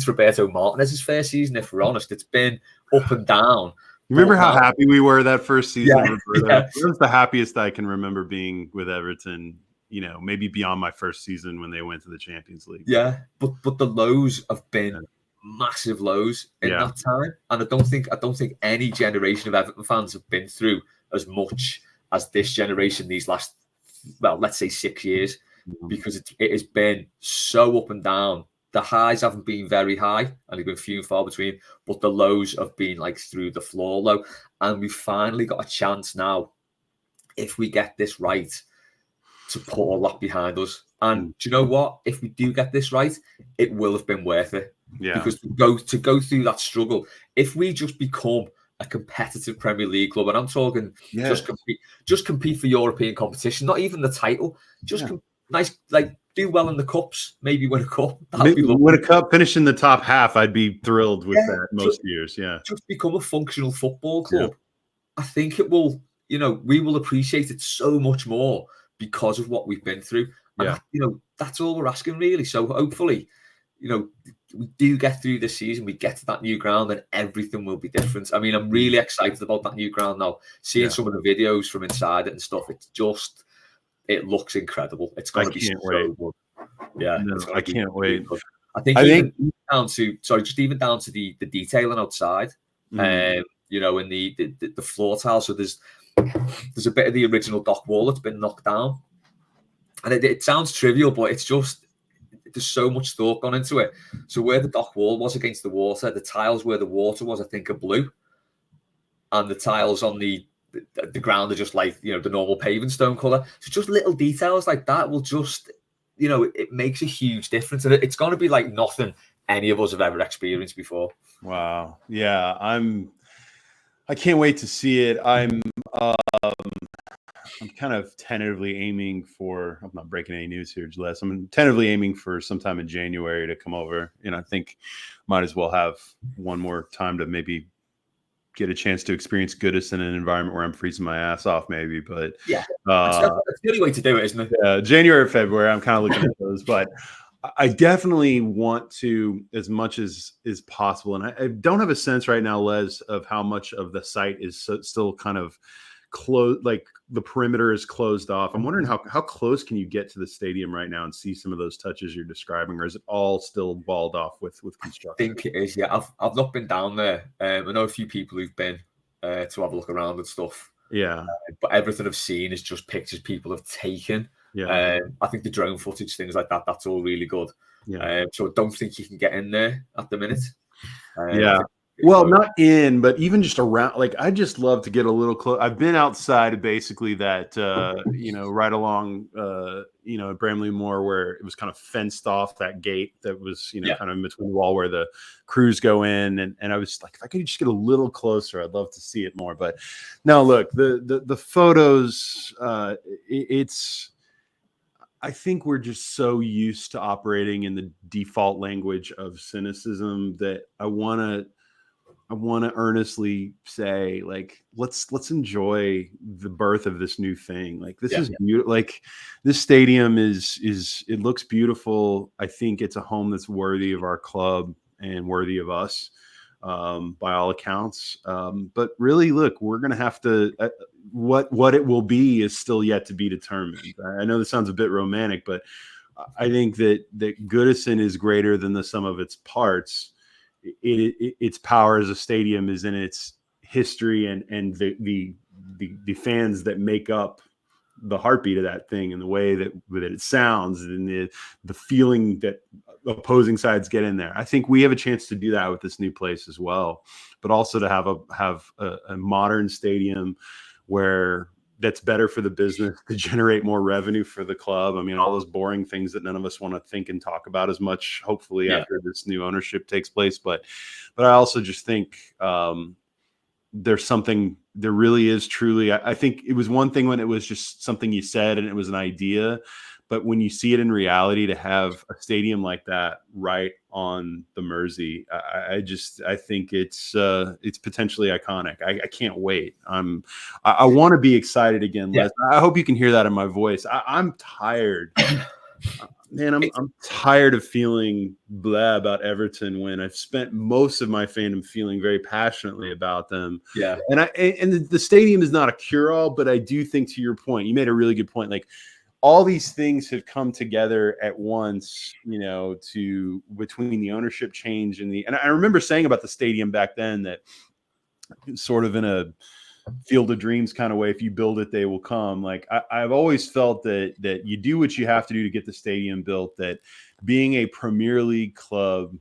Speaker 2: Roberto Martinez's first season. If we're honest, it's been up and down.
Speaker 1: Remember how happy we were that first season, Roberto? Yeah. It was the happiest I can remember being with Everton. Maybe beyond my first season when they went to the Champions League.
Speaker 2: Yeah, but the lows have been massive lows in that time, and I don't think any generation of Everton fans have been through as much as this generation these last, let's say 6 years, because it has been so up and down. The highs haven't been very high, and they've been few and far between, but the lows have been like through the floor low. And we've finally got a chance now, if we get this right, to put all that behind us. And do you know what? If we do get this right, it will have been worth it.
Speaker 1: Yeah.
Speaker 2: Because to go through that struggle, if we just become a competitive Premier League club, and I'm talking just compete for European competition, not even the title, just nice, like do well in the cups, maybe win a cup.
Speaker 1: Maybe win a cup, finish in the top half. I'd be thrilled with that most years. Yeah,
Speaker 2: just become a functional football club. I think it will. You know, we will appreciate it so much more because of what we've been through. And that, you know, that's all we're asking really. So hopefully, you know, we do get through this season, we get to that new ground, and everything will be different. I mean, I'm really excited about that new ground now. Seeing some of the videos from inside it and stuff, it looks incredible. It's going to be so good. Yeah,
Speaker 1: no, I can't wait.
Speaker 2: Good. I think even down to the detailing outside, you know, in the floor tile. So there's a bit of the original dock wall that's been knocked down, and it sounds trivial, but it's just there's so much thought gone into it. So where the dock wall was against the water, the tiles where the water was, I think, are blue, and the tiles on the ground are just like, you know, the normal paving stone color. So just little details like that will just, you know, it makes a huge difference, and it's going to be like nothing any of us have ever experienced before.
Speaker 1: Wow. Yeah, I can't wait to see it. I'm kind of tentatively aiming for, I'm not breaking any news here, Gilles. I'm tentatively aiming for sometime in January to come over. And I think might as well have one more time to maybe get a chance to experience Goodison in an environment where I'm freezing my ass off, maybe. But
Speaker 2: yeah, that's the only way to do it, isn't it?
Speaker 1: Yeah, January or February, I'm kind of looking at those. But I definitely want to, as much as is possible. And I don't have a sense right now, Les, of how much of the site is still kind of closed, like the perimeter is closed off. I'm wondering how close can you get to the stadium right now and see some of those touches you're describing, or is it all still walled off with construction?
Speaker 2: I think it is. Yeah, I've not been down there. I know a few people who've been to have a look around and stuff.
Speaker 1: Yeah,
Speaker 2: but everything I've seen is just pictures people have taken.
Speaker 1: Yeah,
Speaker 2: I think the drone footage, things like that, that's all really good.
Speaker 1: Yeah,
Speaker 2: so I don't think you can get in there at the minute.
Speaker 1: Yeah. Well, not in, but even just around. Like, I just love to get a little close. I've been outside of basically that, you know, right along, you know, at Bramley Moor, where it was kind of fenced off, that gate that was, you know, kind of in between the wall where the crews go in. And I was like, if I could just get a little closer, I'd love to see it more. But no, look, the photos, I think we're just so used to operating in the default language of cynicism that I want to earnestly say, like, let's enjoy the birth of this new thing. Like, this is beautiful. Like, this stadium is it looks beautiful. I think it's a home that's worthy of our club and worthy of us, by all accounts. But really, look, we're going to have to, what it will be is still yet to be determined. I know this sounds a bit romantic, but I think that Goodison is greater than the sum of its parts. Its power as a stadium is in its history and the fans that make up the heartbeat of that thing, and the way that it sounds, and the feeling that opposing sides get in there. I think we have a chance to do that with this new place as well, but also to have a modern stadium where that's better for the business, to generate more revenue for the club. I mean, all those boring things that none of us want to think and talk about as much, hopefully, after this new ownership takes place. But I also just think there really is truly, I think it was one thing when it was just something you said and it was an idea, but when you see it in reality, to have a stadium like that right on the Mersey, I think it's potentially iconic. I can't wait. I want to be excited again, Les. I hope you can hear that in my voice. I'm tired. Man, I'm tired of feeling blah about Everton when I've spent most of my fandom feeling very passionately about them.
Speaker 2: Yeah.
Speaker 1: And the stadium is not a cure-all, but I do think, to your point, you made a really good point. Like, all these things have come together at once, you know, between the ownership change and I remember saying about the stadium back then that sort of in a Field of Dreams kind of way, if you build it, they will come. Like, I've always felt that you do what you have to do to get the stadium built, that being a Premier League club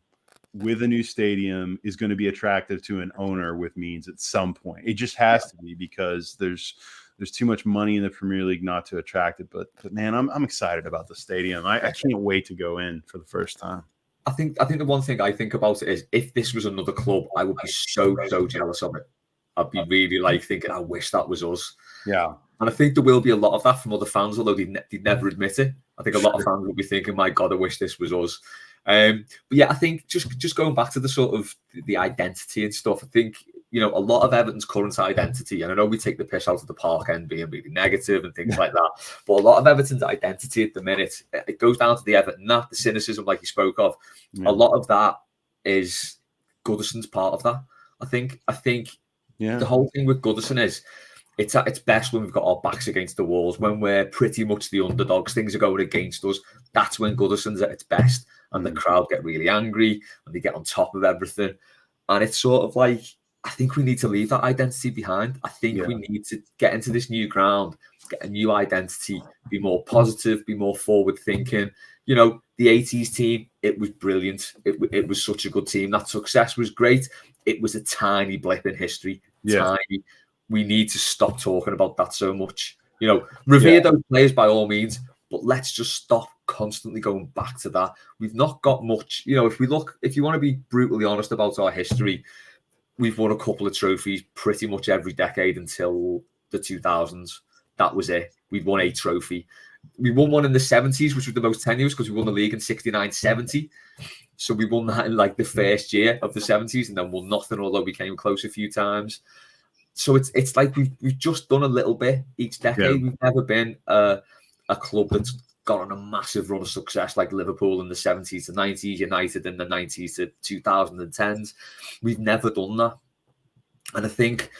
Speaker 1: with a new stadium is going to be attractive to an owner with means at some point. It just has to be, because there's there's too much money in the Premier League not to attract it. But man, I'm excited about the stadium. I can't wait to go in for the first time.
Speaker 2: I think the one thing I think about it is, if this was another club, I would be so jealous of it. I'd be really like thinking, I wish that was us.
Speaker 1: Yeah.
Speaker 2: And I think there will be a lot of that from other fans, although they never admit it. I think a lot of fans will be thinking, my God, I wish this was us. But yeah, I think just going back to the sort of the identity and stuff, I think, you know, a lot of Everton's current identity, and I know we take the piss out of the Park end being really negative and things like that, but a lot of Everton's identity at the minute, it goes down to the Everton, the cynicism like you spoke of. A lot of that is Goodison's part of that. I think the whole thing with Goodison is, it's at its best when we've got our backs against the walls, when we're pretty much the underdogs, things are going against us. That's when Goodison's at its best, and the crowd get really angry and they get on top of everything. And it's sort of like, I think we need to leave that identity behind. I think we need to get into this new ground, get a new identity, be more positive, be more forward thinking. You know, the 80s team, it was brilliant. It was such a good team. That success was great. It was a tiny blip in history. Tiny. We need to stop talking about that so much. You know, revere those players by all means, but let's just stop constantly going back to that. We've not got much. You know, if you want to be brutally honest about our history, we've won a couple of trophies pretty much every decade until the 2000s. That was it. We've won a trophy. We won one in the 70s, which was the most tenuous, because we won the league in 69-70. So we won that in like the first year of the 70s, and then won nothing, although we came close a few times. So it's like we've just done a little bit each decade. We've never been a club that's got on a massive run of success like Liverpool in the 70s to 90s, United in the 90s to 2010s. We've never done that. And I think,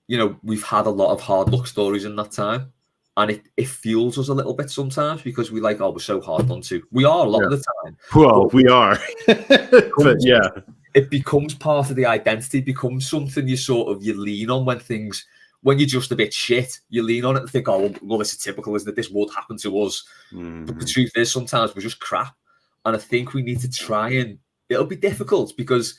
Speaker 2: you know, we've had a lot of hard luck stories in that time. And it fuels us a little bit sometimes, because we like, oh, we're so hard done to. We are a lot of the time.
Speaker 1: Well, we are. But yeah.
Speaker 2: It becomes part of the identity, becomes something you lean on when you're just a bit shit. You lean on it and think, oh, well, this is typical, isn't it? This would happen to us. But the truth is, sometimes we're just crap. And I think we need to try, and it'll be difficult, because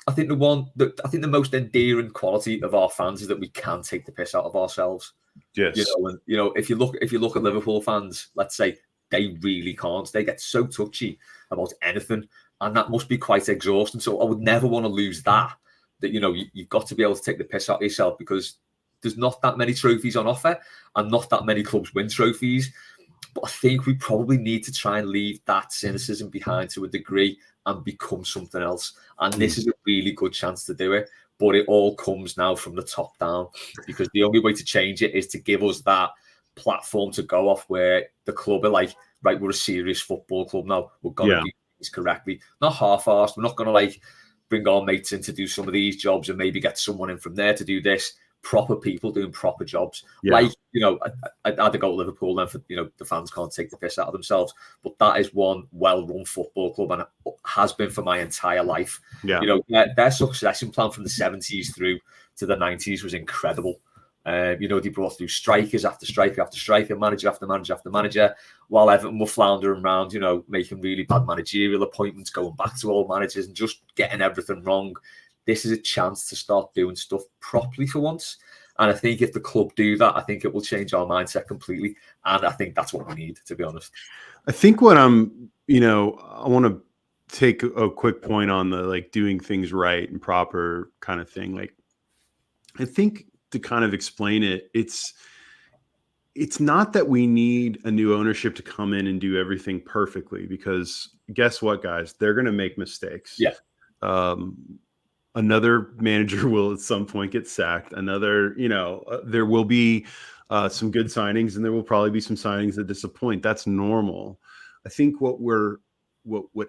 Speaker 2: I think the most endearing quality of our fans is that we can take the piss out of ourselves.
Speaker 1: Yes.
Speaker 2: You know, if you look at Liverpool fans, let's say, they really can't. They get so touchy about anything. And that must be quite exhausting. So I would never want to lose that, you know, you've got to be able to take the piss out of yourself, because there's not that many trophies on offer, and not that many clubs win trophies. But I think we probably need to try and leave that cynicism behind to a degree and become something else. And this is a really good chance to do it. But it all comes now from the top down, because the only way to change it is to give us that platform to go off, where the club are like, right, we're a serious football club now. We're going to do things correctly, not half-assed. We're not going to like bring our mates in to do some of these jobs and maybe get someone in from there to do this. Proper people doing proper jobs. Like, you know, I'd have to go to Liverpool then, for, you know, the fans can't take the piss out of themselves. But that is one well-run football club, and it has been for my entire life. You know, their succession plan from the 70s through to the 90s was incredible. You know, they brought through strikers after striker after striker, manager after manager after manager, while Everton were floundering around, you know, making really bad managerial appointments, going back to old managers and just getting everything wrong. This is a chance to start doing stuff properly for once. And I think if the club do that, I think it will change our mindset completely. And I think that's what we need, to be honest.
Speaker 1: I think what I want to take a quick point on the like doing things right and proper kind of thing. Like, I think to kind of explain it, it's not that we need a new ownership to come in and do everything perfectly, because guess what, guys? They're going to make mistakes. Another manager will at some point get sacked. Another, there will be some good signings, and there will probably be some signings that disappoint. That's normal. I think what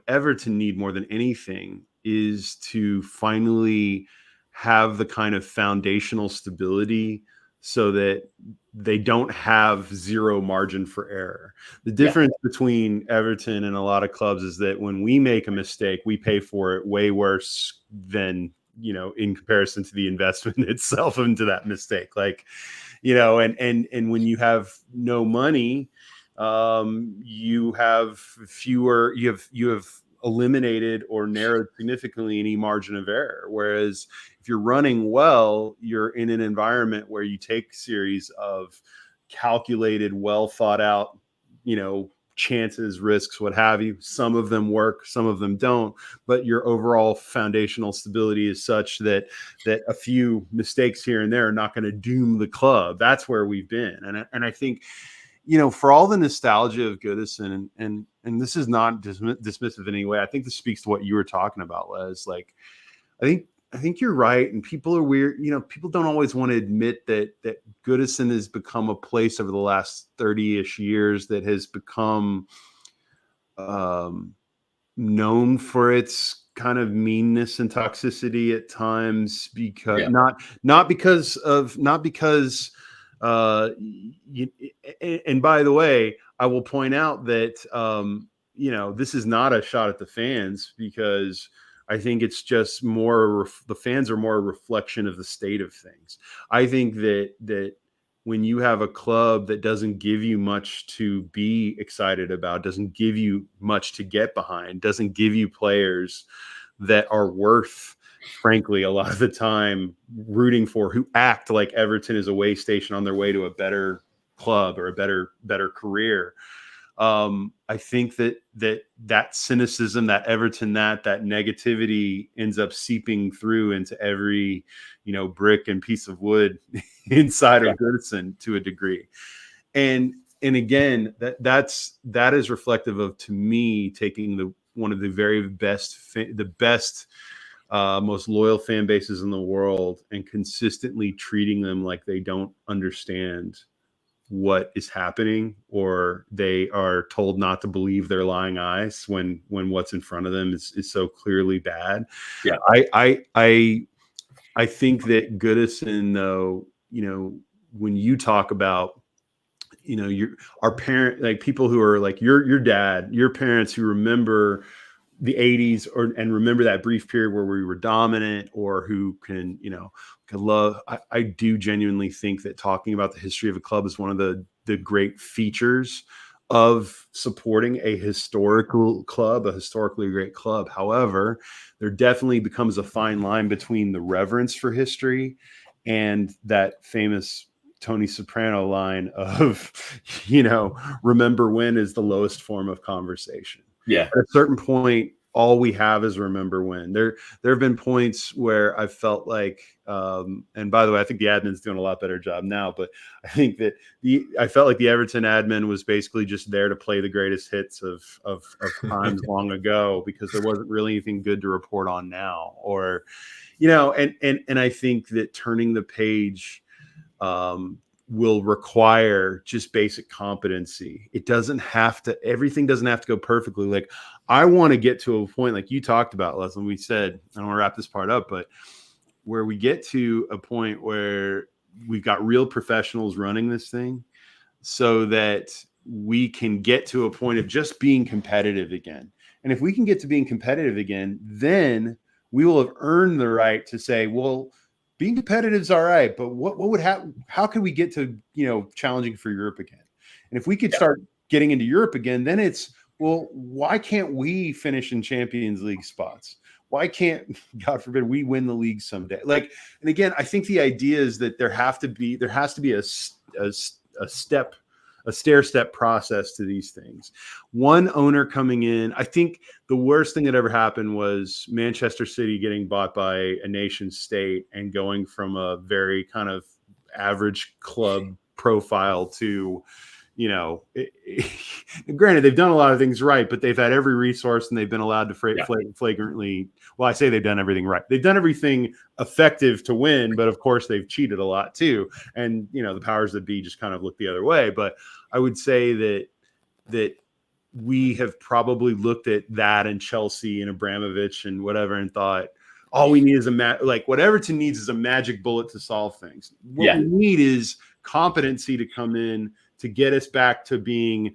Speaker 1: Everton need more than anything is to finally have the kind of foundational stability so that they don't have zero margin for error. The difference between Everton and a lot of clubs is that when we make a mistake, we pay for it way worse than, in comparison to the investment itself into that mistake. Like, and when you have no money, you have eliminated or narrowed significantly any margin of error. Whereas if you're running well, you're in an environment where you take a series of calculated, well thought out, chances, risks, what have you. Some of them work, some of them don't, but your overall foundational stability is such that a few mistakes here and there are not going to doom the club. That's where we've been. And I think, for all the nostalgia of Goodison, and this is not dismissive in any way. I think this speaks to what you were talking about, Les. Like, I think you're right, and people are weird. People don't always want to admit that Goodison has become a place over the last 30-ish years that has become known for its kind of meanness and toxicity at times, because not because and by the way, I will point out that this is not a shot at the fans, because I think it's just more the fans are more a reflection of the state of things. I think that when you have a club that doesn't give you much to be excited about, doesn't give you much to get behind, doesn't give you players that are worth, frankly, a lot of the time rooting for, who act like Everton is a way station on their way to a better club or a better career. I think that cynicism, that Everton, that negativity ends up seeping through into every, brick and piece of wood inside of Goodison to a degree. And again, that is reflective of, to me, taking one of the very best, most loyal fan bases in the world and consistently treating them like they don't understand what is happening, or they are told not to believe their lying eyes when what's in front of them is so clearly bad.
Speaker 2: Yeah.
Speaker 1: I think that Goodison, though, when you talk about, our parent, like people who are like your dad, your parents who remember the 80s and remember that brief period where we were dominant, or who can love. I do genuinely think that talking about the history of a club is one of the great features of supporting a historical club, a historically great club. However, there definitely becomes a fine line between the reverence for history and that famous Tony Soprano line of, remember when is the lowest form of conversation.
Speaker 2: Yeah.
Speaker 1: At a certain point, all we have is remember when. There have been points where I felt like, and by the way, I think the admin's doing a lot better job now, but I think that I felt like the Everton admin was basically just there to play the greatest hits of times long ago, because there wasn't really anything good to report on now, or, and I think that turning the page will require just basic competency. Everything doesn't have to go perfectly. Like, I want to get to a point like you talked about, Leslie. We said, I don't want to wrap this part up, but where we get to a point where we've got real professionals running this thing, so that we can get to a point of just being competitive again. And if we can get to being competitive again, then we will have earned the right to say, well, being competitive is all right, but what would happen? How could we get to, challenging for Europe again? And if we could start getting into Europe again, then it's, well, why can't we finish in Champions League spots? Why can't, God forbid, we win the league someday? Like, and again, I think the idea is that there has to be a stair-step process to these things. One owner coming in, I think the worst thing that ever happened was Manchester City getting bought by a nation state and going from a very kind of average club profile to, granted, they've done a lot of things right, but they've had every resource and they've been allowed to flagrantly. Well, I say they've done everything right. They've done everything effective to win, but of course they've cheated a lot too. And, the powers that be just kind of look the other way. But I would say that we have probably looked at that and Chelsea and Abramovich and whatever and thought, all we need is what Everton needs is a magic bullet to solve things. What we need is competency to come in to get us back to being,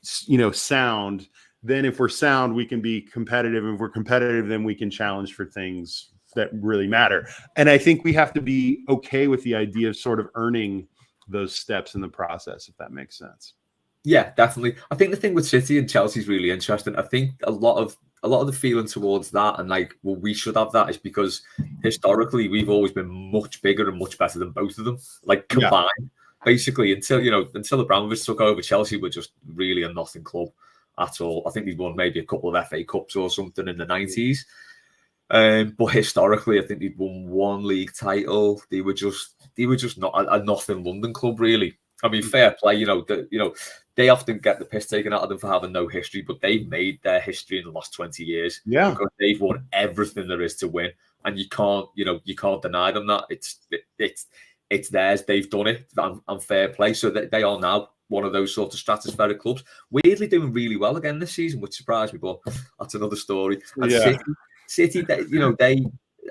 Speaker 1: sound. Then if we're sound, we can be competitive. If we're competitive, then we can challenge for things that really matter. And I think we have to be okay with the idea of sort of earning those steps in the process, if that makes sense.
Speaker 2: Yeah, definitely. I think the thing with City and Chelsea is really interesting. I think a lot of a lot of the feeling towards that and like, well, we should have that is because historically we've always been much bigger and much better than both of them, like combined. Basically, until Abramovich took over, Chelsea were just really a nothing club at all. I think they won maybe a couple of FA Cups or something in the 90s. But historically, I think they'd won one league title. They were just not a nothing London club, really. I mean, fair play. They often get the piss taken out of them for having no history, but they've made their history in the last 20 years.
Speaker 1: Yeah,
Speaker 2: because they've won everything there is to win, and you can't deny them that. It's theirs. They've done it, and fair play. So they are now one of those sort of stratospheric clubs. Weirdly doing really well again this season, which surprised me, but that's another story. And City, I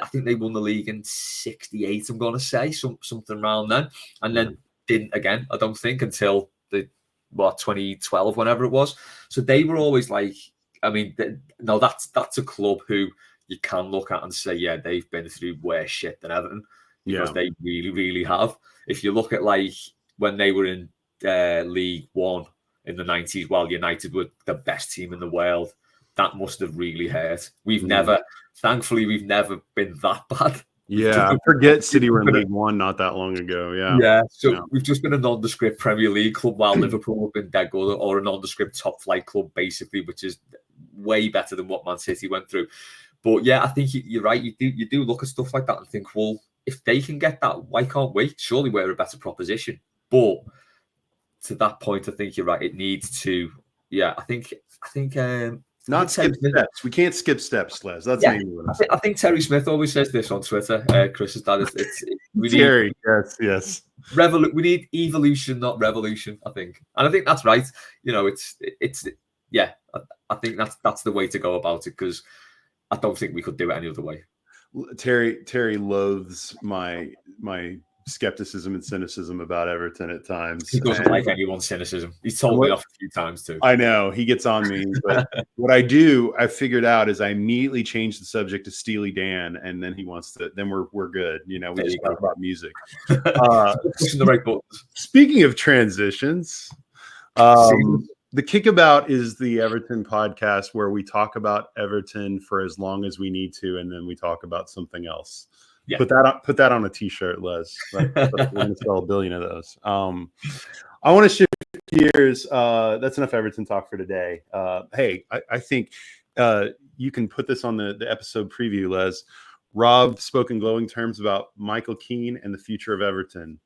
Speaker 2: think they won the league in '68. I'm going to say something around then, and then didn't again. I don't think until 2012, whenever it was. So they were always like, I mean, no, that's a club who you can look at and say, yeah, they've been through worse shit than Everton, because they really, really have. If you look at like when they were in League One in the 90s, while United were the best team in the world, that must have really hurt. Thankfully, we've never been that bad.
Speaker 1: Yeah, I forget City were in League One not that long ago.
Speaker 2: So we've just been a nondescript Premier League club, while Liverpool have been dead good, or a nondescript top flight club, basically, which is way better than what Man City went through. But yeah, I think you're right. You do look at stuff like that and think, well, if they can get that, why can't we? Surely we're a better proposition. But to that point, I think you're right. It needs to. Yeah, I think.
Speaker 1: Not skip steps. We can't skip steps, Les. That's
Speaker 2: I think Terry Smith always says this on Twitter. Chris's dad. We need
Speaker 1: Terry. Yes.
Speaker 2: We need evolution, not revolution. I think, and I think that's right. I think that's the way to go about it, because I don't think we could do it any other way.
Speaker 1: Terry loathes my skepticism and cynicism about Everton at times.
Speaker 2: He doesn't like anyone's cynicism. He's told me off a few times too.
Speaker 1: I know he gets on me, but what I figured out is I immediately change the subject to Steely Dan, and then he wants to. Then we're good. We just talk about music.
Speaker 2: Pushing the right buttons.
Speaker 1: Speaking of transitions, the Kickabout is the Everton podcast where we talk about Everton for as long as we need to, and then we talk about something else. Yeah. Put that on a t-shirt, Les. We're going to sell 1 billion of those. I want to shift gears. That's enough Everton talk for today. Hey, I think you can put this on the episode preview, Les. Rob spoke in glowing terms about Michael Keane and the future of Everton.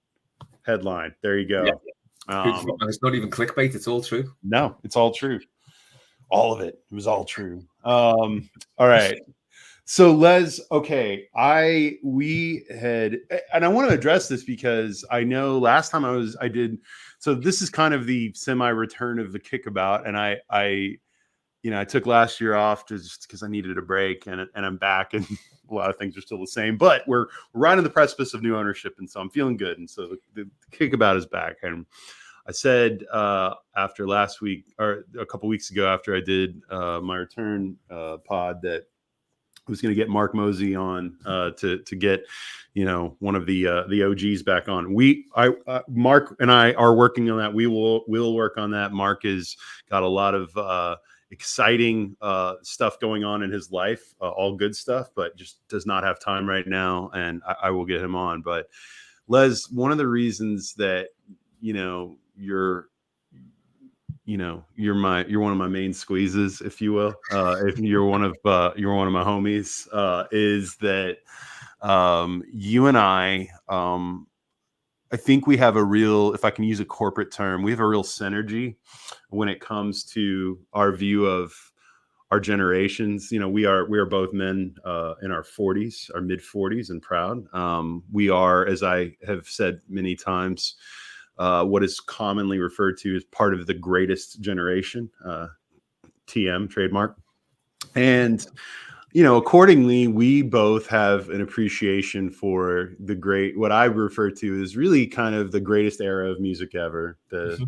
Speaker 1: Headline. There you go.
Speaker 2: Yeah. It's not even clickbait. It's all true.
Speaker 1: No, it's all true. All of it. It was all true. All right. So Les, okay, we had, and I want to address this because I know last time I did. So this is kind of the semi-return of the Kickabout, and I took last year off just because I needed a break, and I'm back, and a lot of things are still the same. But we're right on the precipice of new ownership, and so I'm feeling good. And so the Kickabout is back, and I said after last week, or a couple weeks ago, after I did my return pod, that I was going to get Mark Mosey on to get one of the OGs back on. Mark and I are working on that. We'll work on that. Mark has got a lot of exciting stuff going on in his life, all good stuff, but just does not have time right now. And I will get him on. But Les, one of the reasons that you're one of my main squeezes, if you will. If you're one of my homies, is that you and I think we have a real, if I can use a corporate term, we have a real synergy when it comes to our view of our generations. We are both men in our 40s, our mid 40s, and proud. We are, as I have said many times, what is commonly referred to as part of the greatest generation, TM trademark. And, accordingly, we both have an appreciation for what I refer to as really kind of the greatest era of music ever, the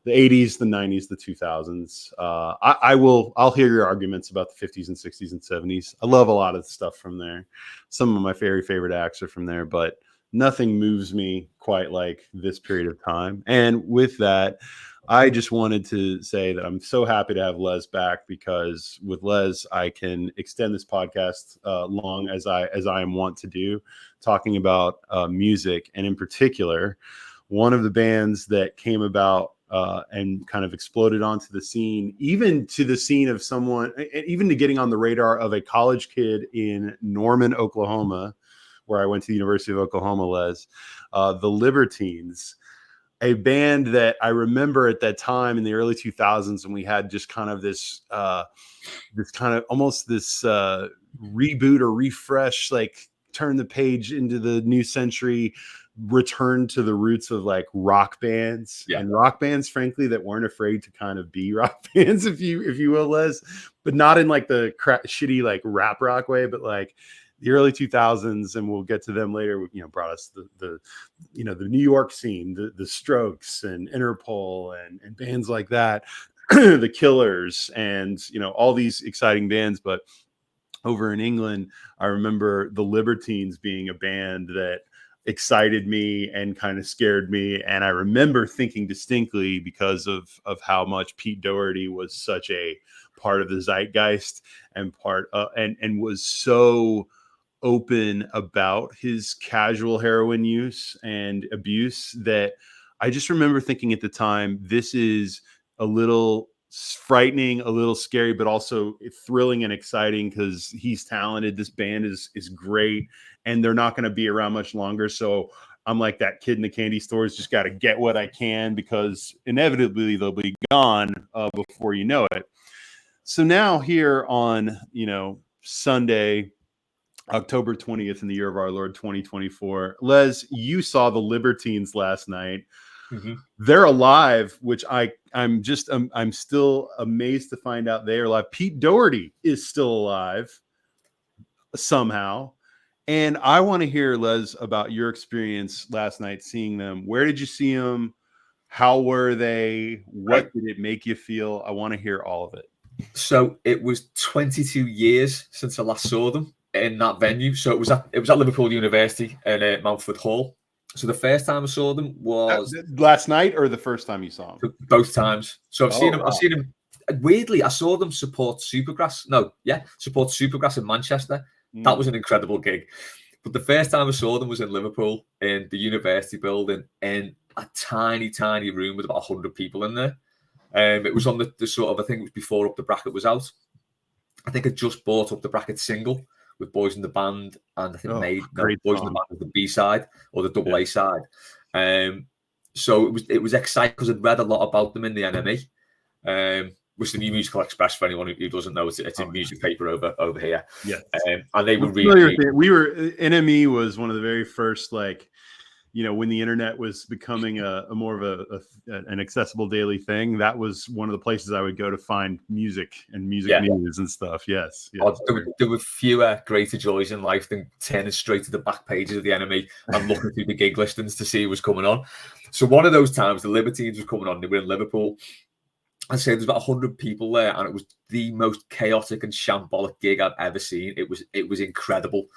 Speaker 1: 80s, the 90s, the 2000s. I'll hear your arguments about the 50s and 60s and 70s. I love a lot of the stuff from there. Some of my very favorite acts are from there, but nothing moves me quite like this period of time. And with that, I just wanted to say that I'm so happy to have Les back, because with Les, I can extend this podcast long as I am wont to do, talking about music, and in particular, one of the bands that came about and kind of exploded onto the scene, even to the scene of someone, even to getting on the radar of a college kid in Norman, Oklahoma, where I went to the University of Oklahoma, Les, the Libertines, a band that I remember at that time in the early 2000s, when we had just kind of this kind of almost this reboot or refresh, like turn the page into the new century, return to the roots of like rock bands, and rock bands, frankly, that weren't afraid to kind of be rock bands, if you will, Les, but not in like the shitty like rap rock way, but like the early 2000s, and we'll get to them later, brought us the the New York scene, the Strokes and Interpol and bands like that, the Killers, and all these exciting bands. But over in England, I remember the Libertines being a band that excited me and kind of scared me. And I remember thinking distinctly, because of how much Pete Doherty was such a part of the zeitgeist, and and was so open about his casual heroin use and abuse, that I just remember thinking at the time, this is a little frightening, a little scary, but also thrilling and exciting, because he's talented. This band is great, and they're not going to be around much longer. So I'm like that kid in the candy stores, just got to get what I can, because inevitably they'll be gone before you know it. So now here on, Sunday, October 20th in the year of our Lord 2024. Les, you saw the Libertines last night.
Speaker 2: Mm-hmm.
Speaker 1: They're alive, which I'm still amazed to find out they are alive. Pete Doherty is still alive somehow. And I want to hear, Les, about your experience last night seeing them. Where did you see them? How were they? What did it make you feel? I want to hear all of it.
Speaker 2: So it was 22 years since I last saw them in that venue. So it was at Liverpool University in Mountford Hall. So the first time I saw them was
Speaker 1: last night, or the first time you saw them?
Speaker 2: Both times. So I've seen them.
Speaker 1: Wow.
Speaker 2: I've seen them. Weirdly, I saw them support Supergrass. Support Supergrass in Manchester. That was an incredible gig. But the first time I saw them was in Liverpool, in the university building, in a tiny, tiny room with about 100 people in there. It was on the sort of, I think it was before Up the Bracket was out. I think I just bought Up the Bracket single with Boys in the Band, and I think Boys in the Band was the B side or the double A side. So it was exciting, because I'd read a lot about them in the NME, which the New Musical Express, for anyone who doesn't know, it's a music paper over here.
Speaker 1: Yeah,
Speaker 2: and they were really.
Speaker 1: NME was one of the very first, like, when the internet was becoming a more of an accessible daily thing. That was one of the places I would go to find music and music news and stuff. Yes.
Speaker 2: There were fewer greater joys in life than turning straight to the back pages of the NME and looking through the gig listings to see what was coming on. So one of those times, the Libertines was coming on. They were in Liverpool. I say there's about 100 people there, and it was the most chaotic and shambolic gig I've ever seen. It was incredible.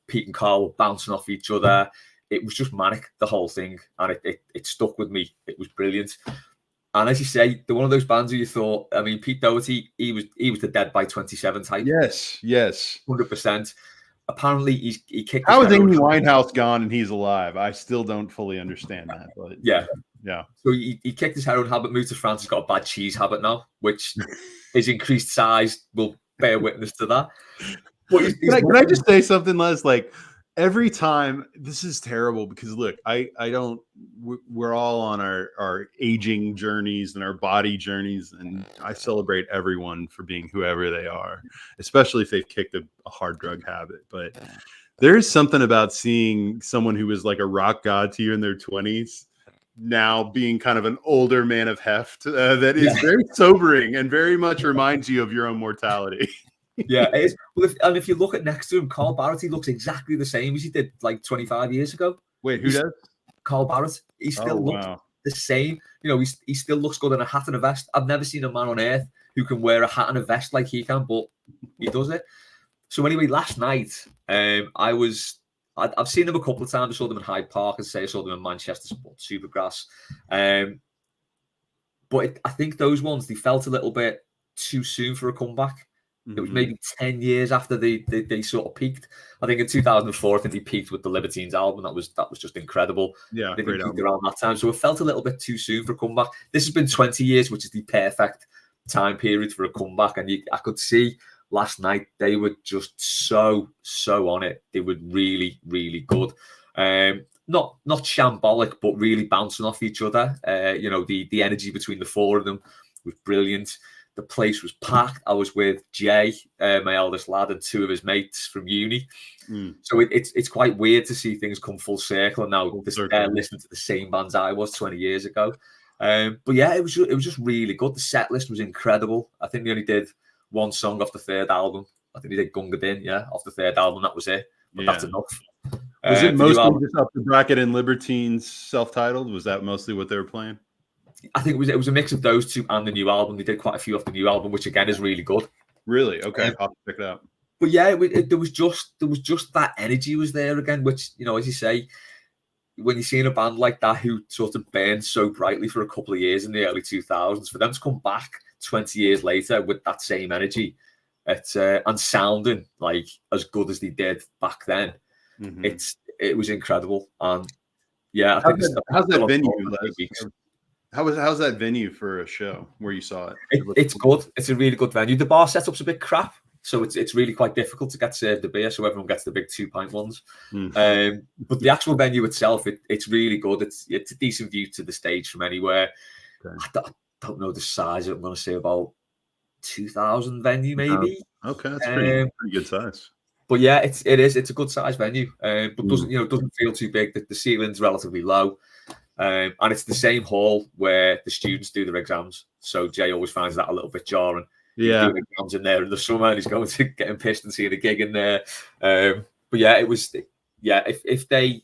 Speaker 2: Pete and Carl were bouncing off each other. It was just manic, the whole thing, and it stuck with me. It was brilliant. And as you say, they're one of those bands who you thought, I mean, Pete Doherty, he was the Dead by 27 type.
Speaker 1: Yes.
Speaker 2: 100%. Apparently, he kicked.
Speaker 1: How is Amy Winehouse gone and he's alive? I still don't fully understand that. But
Speaker 2: yeah.
Speaker 1: So
Speaker 2: he kicked his heroin habit, moved to France. He's got a bad cheese habit now, which his increased size will bear witness to that. But
Speaker 1: can I just say something, Les? Like, every time, this is terrible, because look, we're all on our aging journeys and our body journeys, and I celebrate everyone for being whoever they are, especially if they've kicked a hard drug habit. But there's something about seeing someone who was like a rock god to you in their 20s now being kind of an older man of heft that is very sobering and very much reminds you of your own mortality.
Speaker 2: Yeah, it is. Well, if you look at next to him, Carl Barrett, he looks exactly the same as he did like 25 years ago.
Speaker 1: Wait, who does?
Speaker 2: Carl Barrett. He still looks the same. He still looks good in a hat and a vest. I've never seen a man on earth who can wear a hat and a vest like he can, but he does it. So anyway, last night, I was I've seen them a couple of times. I saw them in Hyde Park, and I saw them in Manchester Supergrass. But I think those ones, they felt a little bit too soon for a comeback. It was maybe 10 years after they sort of peaked. I think in 2004, I think they peaked with the Libertines album. That was just incredible.
Speaker 1: Yeah,
Speaker 2: they
Speaker 1: great
Speaker 2: peaked
Speaker 1: album
Speaker 2: around that time. So it felt a little bit too soon for a comeback. This has been 20 years, which is the perfect time period for a comeback. And I could see last night they were just so on it. They were really, really good. Not shambolic, but really bouncing off each other. The energy between the four of them was brilliant. The place was packed. I was with Jay, my eldest lad, and two of his mates from uni. So it's quite weird to see things come full circle. And now they're listening to the same bands I was 20 years ago. But yeah, it was just really good. The set list was incredible. I think they only did one song off the third album. I think they did Gunga Din, off the third album. That was it. But that's enough.
Speaker 1: Was it mostly just Up the Bracket and Libertines self-titled? Was that mostly what they were playing?
Speaker 2: I think it was a mix of those two and the new album. They did quite a few off the new album, which again is really good.
Speaker 1: Really? Okay, I'll check it out.
Speaker 2: But yeah, there was just that energy was there again, which, as you say, when you're seeing a band like that who sort of burned so brightly for a couple of years in the early 2000s, for them to come back 20 years later with that same energy, and sounding like as good as they did back then, it was incredible. And yeah, I think
Speaker 1: how's that venue? How's that venue for a show where you saw it?
Speaker 2: It's good. It's a really good venue. The bar setup's a bit crap, so it's really quite difficult to get served the beer. So everyone gets the big 2-pint ones. But the actual venue itself, it's really good. It's a decent view to the stage from anywhere. Okay. I don't know the size. I'm going to say about 2,000 venue maybe.
Speaker 1: Okay, that's pretty good size.
Speaker 2: But yeah, it's a good size venue. But doesn't feel too big. The ceiling's relatively low. And it's the same hall where the students do their exams. So Jay always finds that a little bit jarring.
Speaker 1: Yeah,
Speaker 2: he's doing exams in there in the summer, and he's going to getting pissed and seeing a gig in there. But yeah, it was. Yeah, if they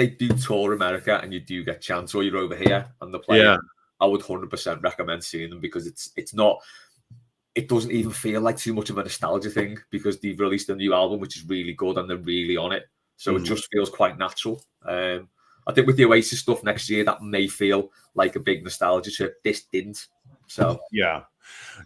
Speaker 2: do tour America and you do get a chance, or you're over here and they're playing, I would 100% recommend seeing them, because it's not. It doesn't even feel like too much of a nostalgia thing, because they've released a new album which is really good and they're really on it. So it just feels quite natural. I think with the Oasis stuff next year, that may feel like a big nostalgia trip. This didn't. So
Speaker 1: yeah,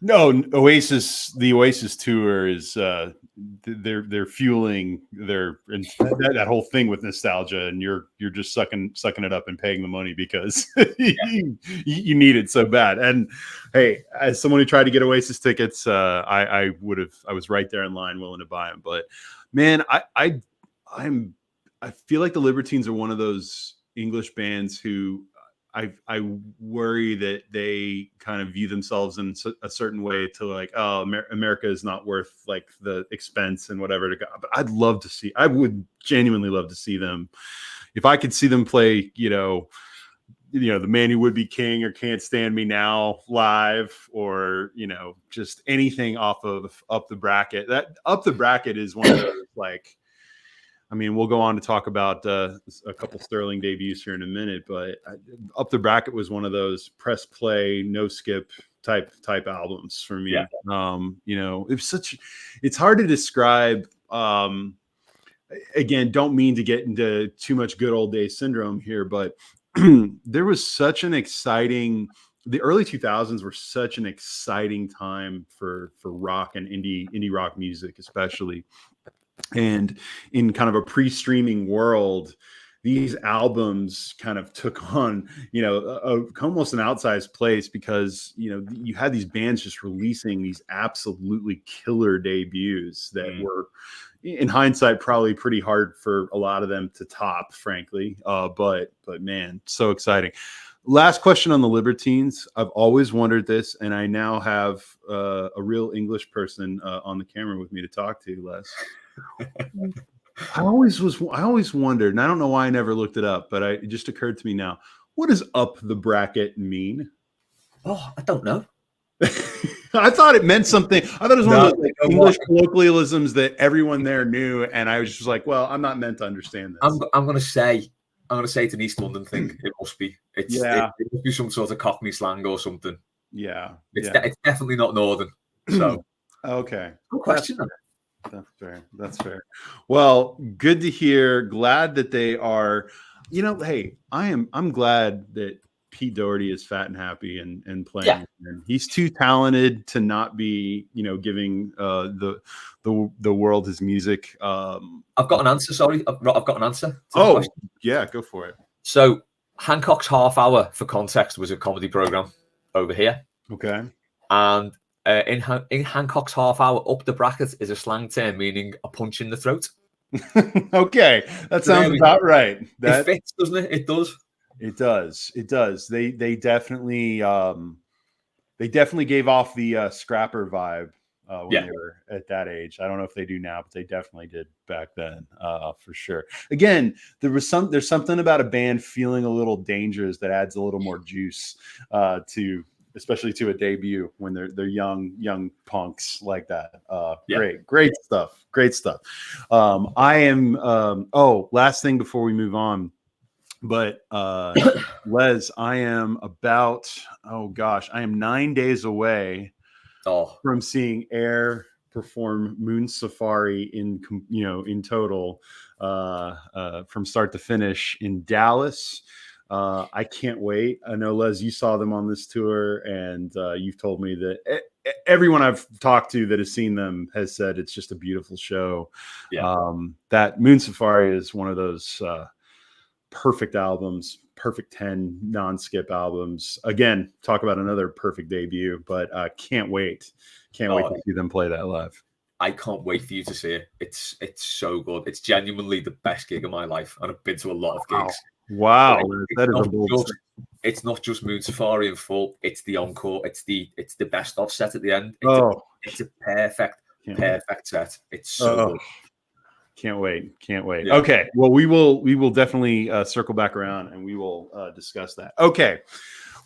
Speaker 1: no, the Oasis tour is they're fueling that whole thing with nostalgia, and you're just sucking it up and paying the money because you need it so bad. And hey, as someone who tried to get Oasis tickets, I was right there in line willing to buy them. But man, I feel like the Libertines are one of those English bands who I worry that they kind of view themselves in a certain way to like, oh, America is not worth like the expense and whatever to go. But I would genuinely love to see them. If I could see them play, The Man Who Would Be King or Can't Stand Me Now live, or, just anything off of Up the Bracket. That Up the Bracket is one of those like, I mean, we'll go on to talk about a couple Sterling debuts here in a minute, but Up the Bracket was one of those press play, no skip type albums for me. Yeah. It's hard to describe. Again, don't mean to get into too much good old days syndrome here, but there was such an exciting. The early 2000s were such an exciting time for rock and indie rock music, especially. And in kind of a pre-streaming world, these albums kind of took on, almost an outsized place, because, you had these bands just releasing these absolutely killer debuts that were, in hindsight, probably pretty hard for a lot of them to top, frankly. But man, so exciting. Last question on the Libertines. I've always wondered this, and I now have a real English person on the camera with me to talk to, Les. I always wondered, and I don't know why I never looked it up, but it just occurred to me now. What does Up the Bracket mean?
Speaker 2: Oh, I don't know.
Speaker 1: I thought it meant something. I thought it was one of those English colloquialisms that everyone there knew, and I was just like, well, I'm not meant to understand this.
Speaker 2: I'm going to say it's an East London thing. It must be. It must be some sort of Cockney slang or something.
Speaker 1: Yeah.
Speaker 2: It's definitely not Northern. So
Speaker 1: okay.
Speaker 2: Good question.
Speaker 1: That's fair. That's fair. Well, good to hear. Glad that they are, hey, I'm glad that Pete Doherty is fat and happy and playing.
Speaker 2: Yeah.
Speaker 1: And he's too talented to not be, giving the world his music.
Speaker 2: I've got an answer. Sorry, I've got an answer to the
Speaker 1: Oh,
Speaker 2: question.
Speaker 1: yeah, go for it.
Speaker 2: So Hancock's Half Hour, for context, was a comedy program over here,
Speaker 1: Okay.
Speaker 2: and in Hancock's Half Hour, up the bracket is a slang term meaning a punch in the throat.
Speaker 1: Okay, that sounds about right.
Speaker 2: It fits, doesn't it? It does.
Speaker 1: It does. It does. They definitely gave off the scrapper vibe when they were at that age. I don't know if they do now, but they definitely did back then, for sure. Again, there's something about a band feeling a little dangerous that adds a little more juice especially to a debut when they're young punks like that. Great stuff. Great stuff. I am. Last thing before we move on. But Les, I am I am 9 days away from seeing Air perform Moon Safari in total from start to finish in Dallas. I can't wait. I know, Les, you saw them on this tour, and you've told me that everyone I've talked to that has seen them has said it's just a beautiful show. That Moon Safari is one of those perfect albums, perfect 10 non-skip albums. Again, talk about another perfect debut, but can't wait to see them play that live.
Speaker 2: I can't wait for you to see it. It's so good. It's genuinely the best gig of my life, and I've been to a lot of gigs.
Speaker 1: Wow, that is a bold.
Speaker 2: It's not just Moon Safari in full. It's the encore. It's the best of set at the end. It's a perfect set. It's so good.
Speaker 1: Can't wait. Yeah. Okay. Well, we will definitely circle back around and we will discuss that. Okay.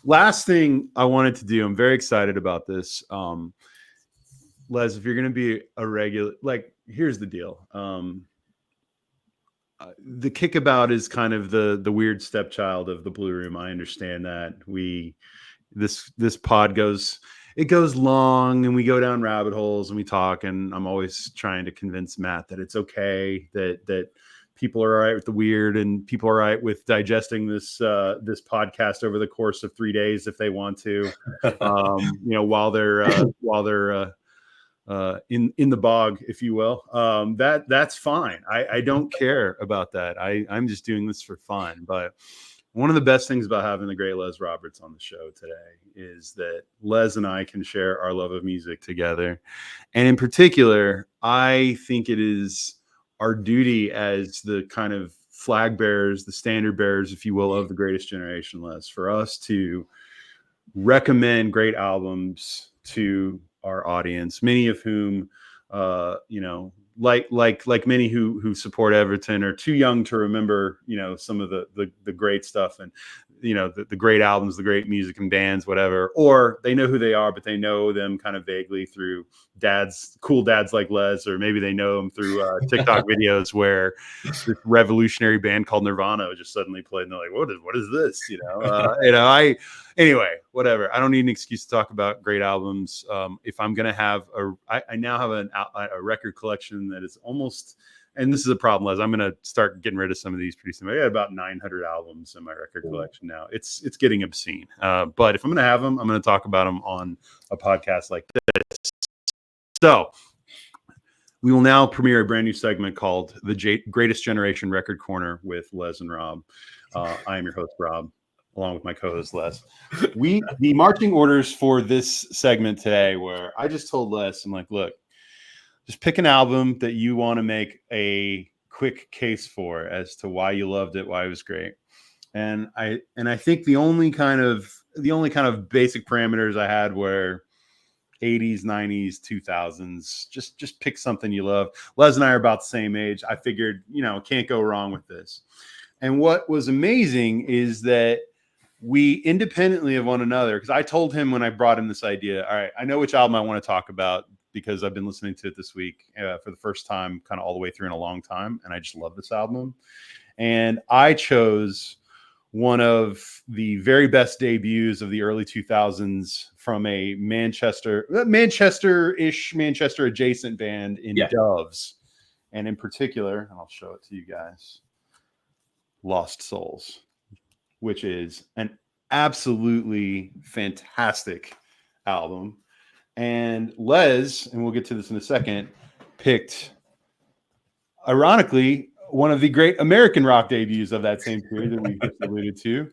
Speaker 1: Last thing I wanted to do, I'm very excited about this. Les, if you're going to be a regular, here's the deal. The Kickabout is kind of the weird stepchild of the Blue Room. I understand that this pod goes long and we go down rabbit holes and we talk, and I'm always trying to convince Matt that it's okay, that people are all right with the weird and people are all right with digesting this podcast over the course of 3 days if they want to, while they're in the bog, if you will. That's fine. I don't care about that. I'm just doing this for fun. But one of the best things about having the great Les Roberts on the show today is that Les and I can share our love of music together. And in particular, I think it is our duty as the kind of flag bearers, the standard bearers, if you will, of the greatest generation, Les, for us to recommend great albums to our audience, many of whom, like many who support Everton are too young to remember, some of the great stuff and, the great albums, the great music and bands, whatever, or they know who they are, but they know them kind of vaguely through cool dads like Les, or maybe they know them through TikTok videos where this revolutionary band called Nirvana just suddenly played and they're like, what is this? Anyway, whatever. I don't need an excuse to talk about great albums. If I'm going to have I now have a record collection that is almost, and this is a problem, Les, I'm going to start getting rid of some of these pretty soon. I got about 900 albums in my record collection now. It's getting obscene. But if I'm going to have them, I'm going to talk about them on a podcast like this. So we will now premiere a brand new segment called the Greatest Generation Record Corner with Les and Rob. I am your host, Rob, along with my co-host, Les. The marching orders for this segment today where I just told Les, I'm like, look, just pick an album that you want to make a quick case for as to why you loved it, why it was great. And I think the only kind of basic parameters I had were 80s, 90s, 2000s. Just pick something you love. Les and I are about the same age. I figured, can't go wrong with this. And what was amazing is that we independently of one another, because I told him when I brought him this idea, all right, I know which album I want to talk about because I've been listening to it this week for the first time, kind of all the way through in a long time. And I just love this album. And I chose one of the very best debuts of the early 2000s from a Manchester-ish, Manchester adjacent band in Doves. And in particular, and I'll show it to you guys, Lost Souls, which is an absolutely fantastic album. And Les, and we'll get to this in a second, picked, ironically, one of the great American rock debuts of that same period that we just alluded to,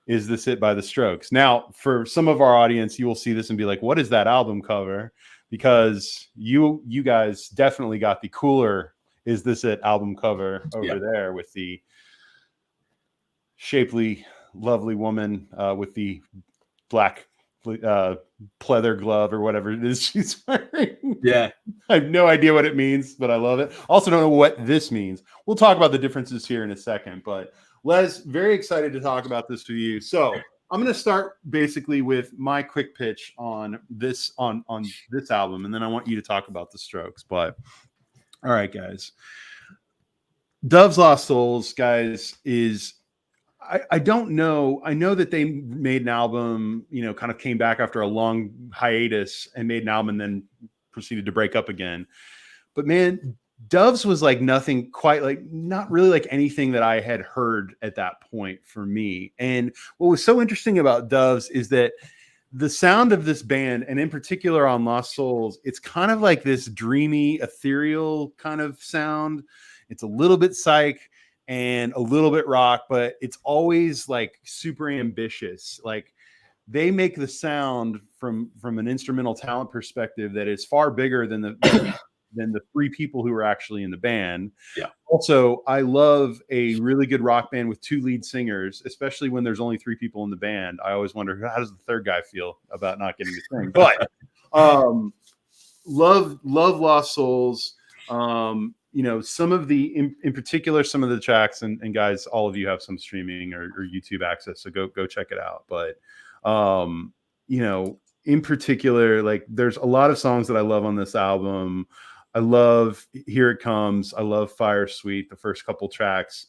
Speaker 1: Is This It by The Strokes. Now, for some of our audience, you will see this and be like, what is that album cover? Because you guys definitely got the cooler Is This It album cover over there with the shapely, lovely woman with the black pleather glove or whatever it is she's wearing.
Speaker 2: Yeah.
Speaker 1: I have no idea what it means, but I love it. Also don't know what this means. We'll talk about the differences here in a second, but Les, very excited to talk about this with you. So I'm going to start basically with my quick pitch on this this album, and then I want you to talk about The Strokes. But all right, guys, Dove's Lost Souls, guys, is I don't know. I know that they made an album, kind of came back after a long hiatus and made an album and then proceeded to break up again. But man, Doves was like nothing quite like, not really like anything that I had heard at that point for me. And what was so interesting about Doves is that the sound of this band, and in particular on Lost Souls, it's kind of like this dreamy, ethereal kind of sound. It's a little bit psych and a little bit rock, but it's always like super ambitious. Like they make the sound from an instrumental talent perspective that is far bigger than the three people who are actually in the band.
Speaker 2: Yeah.
Speaker 1: Also, I love a really good rock band with two lead singers, especially when there's only three people in the band. I always wonder, how does the third guy feel about not getting to sing? But love Lost Souls. Some of the, in particular, some of the tracks, and guys, all of you have some streaming or YouTube access, so go check it out. But, in particular, like there's a lot of songs that I love on this album. I love Here It Comes. I love Fire Sweet, the first couple tracks.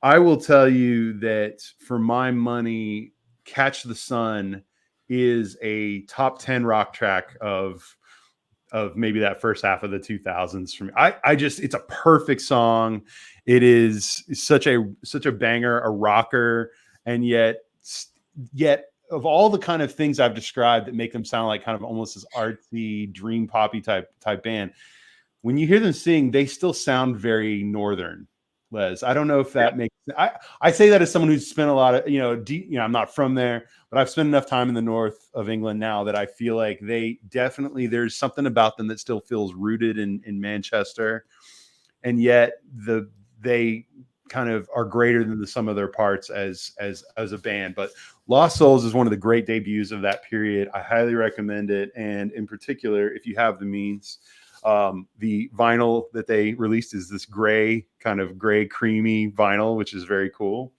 Speaker 1: I will tell you that for my money, Catch the Sun is a top 10 rock track of maybe that first half of the 2000s for me. It's a perfect song. It is such a banger, a rocker, and yet of all the kind of things I've described that make them sound like kind of almost this artsy, dream poppy type band, when you hear them sing, they still sound very northern. Les, I don't know if that makes sense. I say that as someone who's spent a lot of, I'm not from there, but I've spent enough time in the north of England now that I feel like there's something about them that still feels rooted in Manchester. And yet they kind of are greater than the sum of their parts as a band. But Lost Souls is one of the great debuts of that period. I highly recommend it. And in particular, if you have the means, the vinyl that they released is this gray creamy vinyl, which is very cool.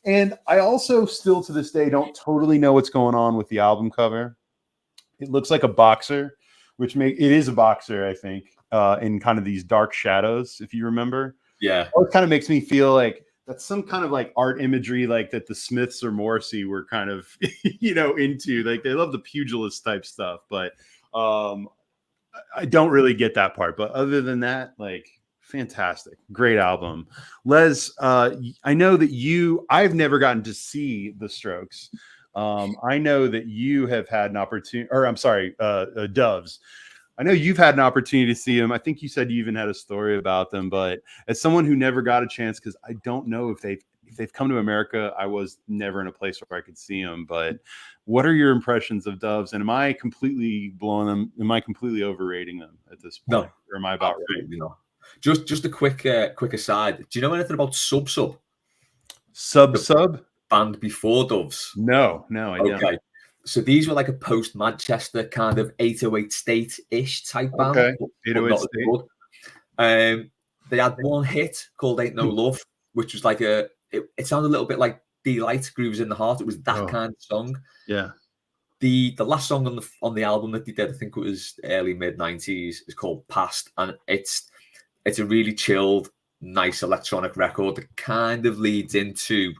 Speaker 1: And I also still to this day don't totally know what's going on with the album cover. It looks like a boxer, it is a boxer, I think, in kind of these dark shadows, if you remember.
Speaker 2: Yeah.
Speaker 1: It kind of makes me feel like that's some kind of like art imagery, like that the Smiths or Morrissey were kind of, into. Like they love the pugilist type stuff, but I don't really get that part. But other than that, like, fantastic, great album. Les, I know that I've never gotten to see The Strokes. I know that you have had an opportunity, or I'm sorry, Doves. I know you've had an opportunity to see them. I think you said you even had a story about them, but as someone who never got a chance, because I don't know if they've come to America, I was never in a place where I could see them. But what are your impressions of Doves? And am I completely blowing them? Am I completely overrating them at this point?
Speaker 2: No,
Speaker 1: or am I about right?
Speaker 2: No. Just a quick aside. Do you know anything about Sub?
Speaker 1: Sub
Speaker 2: band before Doves?
Speaker 1: No, I don't.
Speaker 2: Okay. So these were like a post-Manchester kind of 808 State-ish type band.
Speaker 1: Okay, 808 State.
Speaker 2: They had one hit called Ain't No Love, which was like it sounded a little bit like Delight, Grooves in the Heart. It was that kind of song.
Speaker 1: Yeah.
Speaker 2: The last song on the album that they did, I think it was early mid-90s, is called Past, and it's a really chilled, nice electronic record that kind of leads into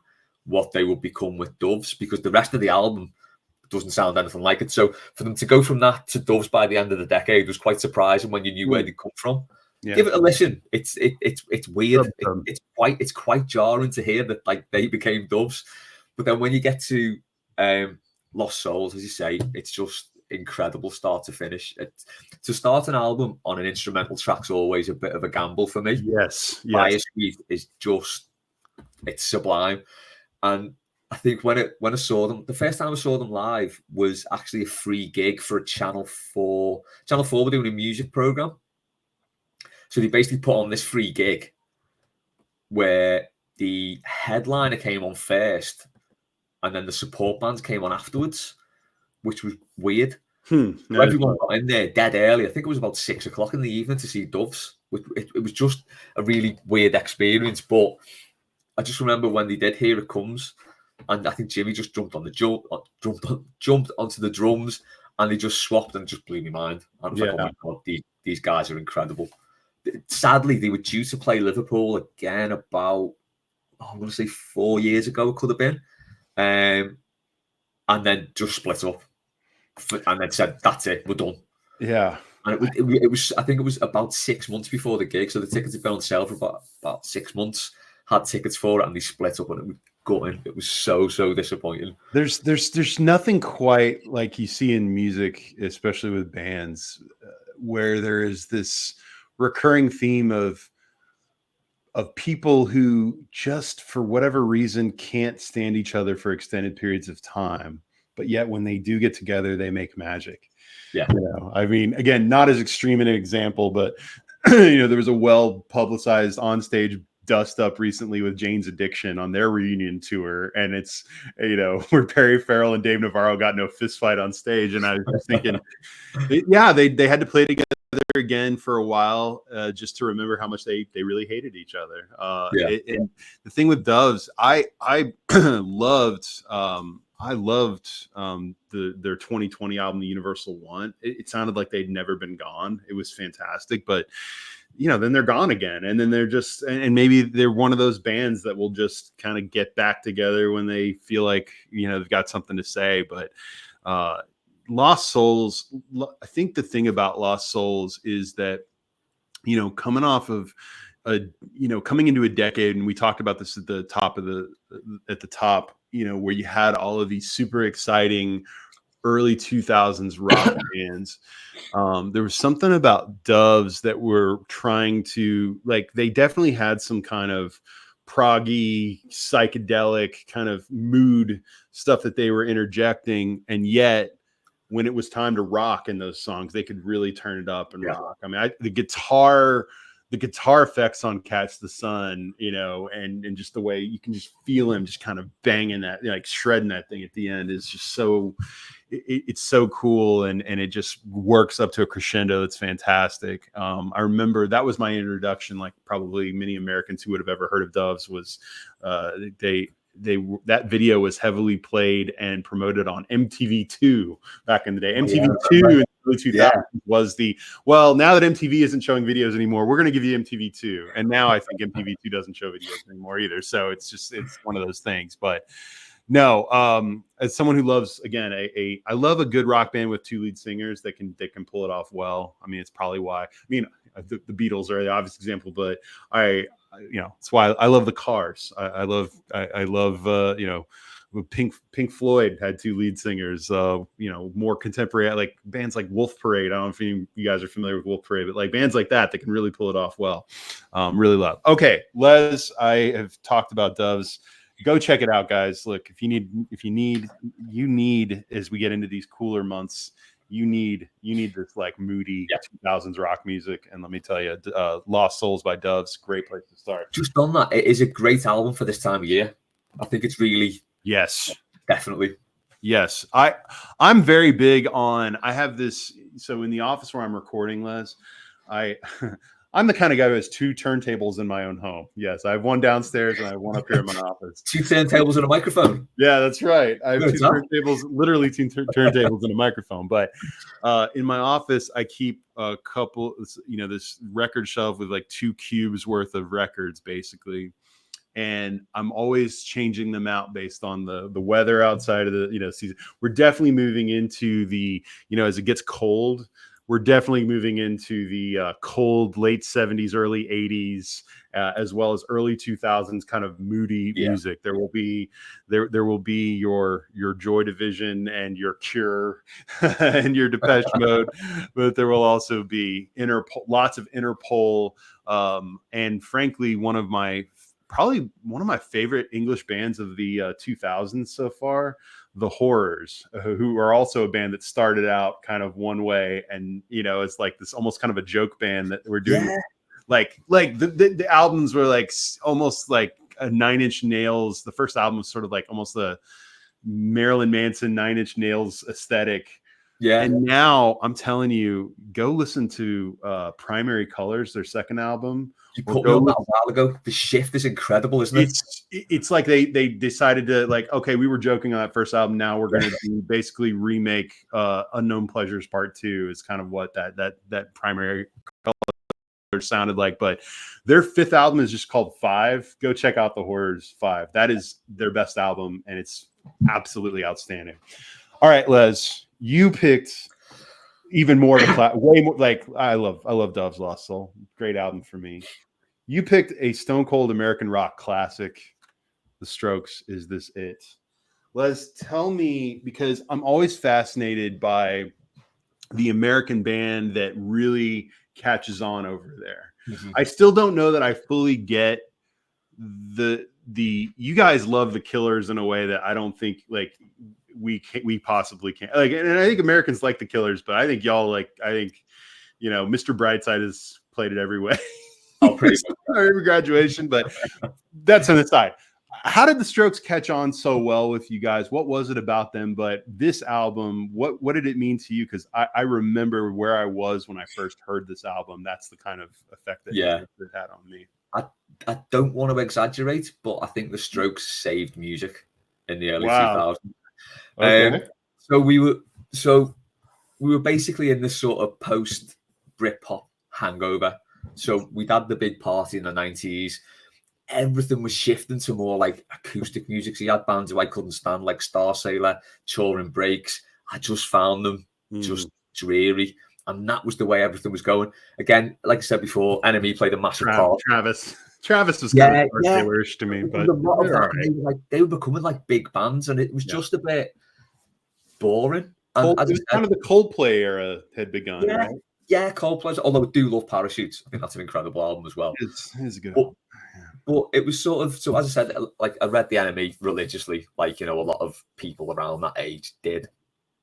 Speaker 2: what they would become with Doves, because the rest of the album doesn't sound anything like it. So for them to go from that to Doves by the end of the decade was quite surprising when you knew where they come from.
Speaker 1: Yeah.
Speaker 2: Give it a listen. It's weird.
Speaker 1: Dub.
Speaker 2: It's quite jarring to hear that like they became Doves. But then when you get to Lost Souls, as you say, it's just incredible start to finish. To start an album on an instrumental track's always a bit of a gamble for me.
Speaker 1: Yes.
Speaker 2: Fire Suite is just, it's sublime. And I think when I saw them, the first time I saw them live was actually a free gig for a Channel 4. Channel 4 were doing a music program. So they basically put on this free gig where the headliner came on first and then the support bands came on afterwards, which was weird. So everyone got in there dead early. I think it was about 6 o'clock in the evening to see Doves. It was just a really weird experience. But I just remember when they did Here It Comes, and I think Jimmy just jumped onto the drums, and they just swapped and just blew my mind. I was like, oh my God, these guys are incredible. Sadly, they were due to play Liverpool again about, I'm going to say 4 years ago, it could have been. And then just split up. And then said, that's it, we're done.
Speaker 1: Yeah.
Speaker 2: And it was, I think it was about 6 months before the gig. So the tickets had been on sale for about 6 months, had tickets for it, and they split up, and it was gutting. It was so disappointing.
Speaker 1: There's nothing quite like you see in music, especially with bands, where there is this recurring theme of people who just for whatever reason can't stand each other for extended periods of time, but yet when they do get together, they make magic.
Speaker 2: Yeah.
Speaker 1: I mean, again, not as extreme an example, but there was a well-publicized onstage dust up recently with Jane's Addiction on their reunion tour, and it's where Perry Farrell and Dave Navarro got no fist fight on stage, and I was just thinking, they had to play together again for a while just to remember how much they really hated each other. And the thing with Doves, I loved their 2020 album, The Universal Want. It sounded like they'd never been gone. It was fantastic, but then they're gone again, and then they're just, and maybe they're one of those bands that will just kind of get back together when they feel like they've got something to say. But Lost Souls, I think the thing about Lost Souls is that coming off of coming into a decade, and we talked about this at the top where you had all of these super exciting early 2000s rock bands. There was something about Doves that were trying to, like, they definitely had some kind of proggy, psychedelic kind of mood stuff that they were interjecting, and yet when it was time to rock in those songs, they could really turn it up and rock. I mean, the guitar effects on Catch the Sun, and just the way you can just feel him just kind of banging that, like shredding that thing at the end is just so, it's so cool. And it just works up to a crescendo. That's fantastic. I remember that was my introduction, like probably many Americans who would have ever heard of Doves was that video was heavily played and promoted on MTV2 back in the day. MTV2 in the early 2000s was now that MTV isn't showing videos anymore, we're going to give you MTV2. And now I think MTV2 doesn't show videos anymore either. So it's one of those things. But no, as someone who loves, again, I love a good rock band with two lead singers that can pull it off well. I mean, it's probably why. I mean, the Beatles are the obvious example, but it's why I love the Cars. I love Pink Floyd had two lead singers. More contemporary, like bands like Wolf Parade. I don't know if you guys are familiar with Wolf Parade, but like bands like that can really pull it off well. Really love. Okay, Les, I have talked about Doves. Go check it out, guys. Look, if you need, as we get into these cooler months, you need this like moody 2000s rock music. And let me tell you, Lost Souls by Doves, great place to start.
Speaker 2: Just on that, it is a great album for this time of year. I think it's really, definitely.
Speaker 1: Yes. I'm very big on, I have this, so in the office where I'm recording, Les, I'm the kind of guy who has two turntables in my own home. Yes, I have one downstairs and I have one up here in my office.
Speaker 2: Two turntables and a microphone.
Speaker 1: Yeah, that's right. I have two turntables, literally two turntables and a microphone. But in my office, I keep a couple, this record shelf with like 2 cubes worth of records, basically. and I'm always changing them out based on the weather outside of the season. We're definitely moving into the as it gets cold. We're definitely moving into the cold late 70s, early 80s, as well as early 2000s kind of moody music. There will be your Joy Division and your Cure and your Depeche Mode, but there will also be lots of Interpol, and frankly, probably one of my favorite English bands of the 2000s so far, The Horrors, who are also a band that started out kind of one way, and it's like this almost kind of a joke band that we're doing. Like the albums were like almost like a Nine Inch Nails. The first album was sort of like almost the Marilyn Manson Nine Inch Nails aesthetic. Yeah. And now I'm telling you, go listen to Primary Colors, their second album.
Speaker 2: You put me on that a while ago. The shift is incredible, isn't it?
Speaker 1: It's like they decided to like, okay, we were joking on that first album. Now we're going to basically remake Unknown Pleasures Part 2 is kind of what that Primary Colors sounded like. But their fifth album is just called 5. Go check out The Horrors 5. That is their best album, and it's absolutely outstanding. All right, Les, you picked even more of a way more. Like I love Dove's Lost Soul. Great album for me. You picked a stone cold American rock classic, The Strokes. Is This It? Les, tell me, because I'm always fascinated by the American band that really catches on over there. Mm-hmm. I still don't know that I fully get the you guys love the Killers in a way that I don't think like we possibly can. Like, and I think Americans like the Killers, but I think y'all like, Mr. Brightside has played it every way. Every graduation, but that's an aside. How did the Strokes catch on so well with you guys? What was it about them? But this album, what did it mean to you? Because I remember where I was when I first heard this album. That's the kind of effect that it had on me.
Speaker 2: I don't want to exaggerate, but I think the Strokes saved music in the early 2000s.
Speaker 1: Okay.
Speaker 2: So we were basically in this sort of post Britpop hangover. So we'd had the big party in the 90s. Everything was shifting to more like acoustic music. So you had bands who I couldn't stand, like Star Sailor, Touring Breaks. I just found them just dreary. And that was the way everything was going. Again, like I said before, Enemy played a massive part.
Speaker 1: Travis was kind of Taylor-ish to me, but
Speaker 2: they were becoming like big bands, and it was just a bit boring. And
Speaker 1: it was kind of the Coldplay era had begun, right?
Speaker 2: Yeah, Coldplay. Although I do love Parachutes. I think that's an incredible album as well.
Speaker 1: It's a good album.
Speaker 2: But it was sort of, so as I said, like I read The Enemy religiously, like, a lot of people around that age did.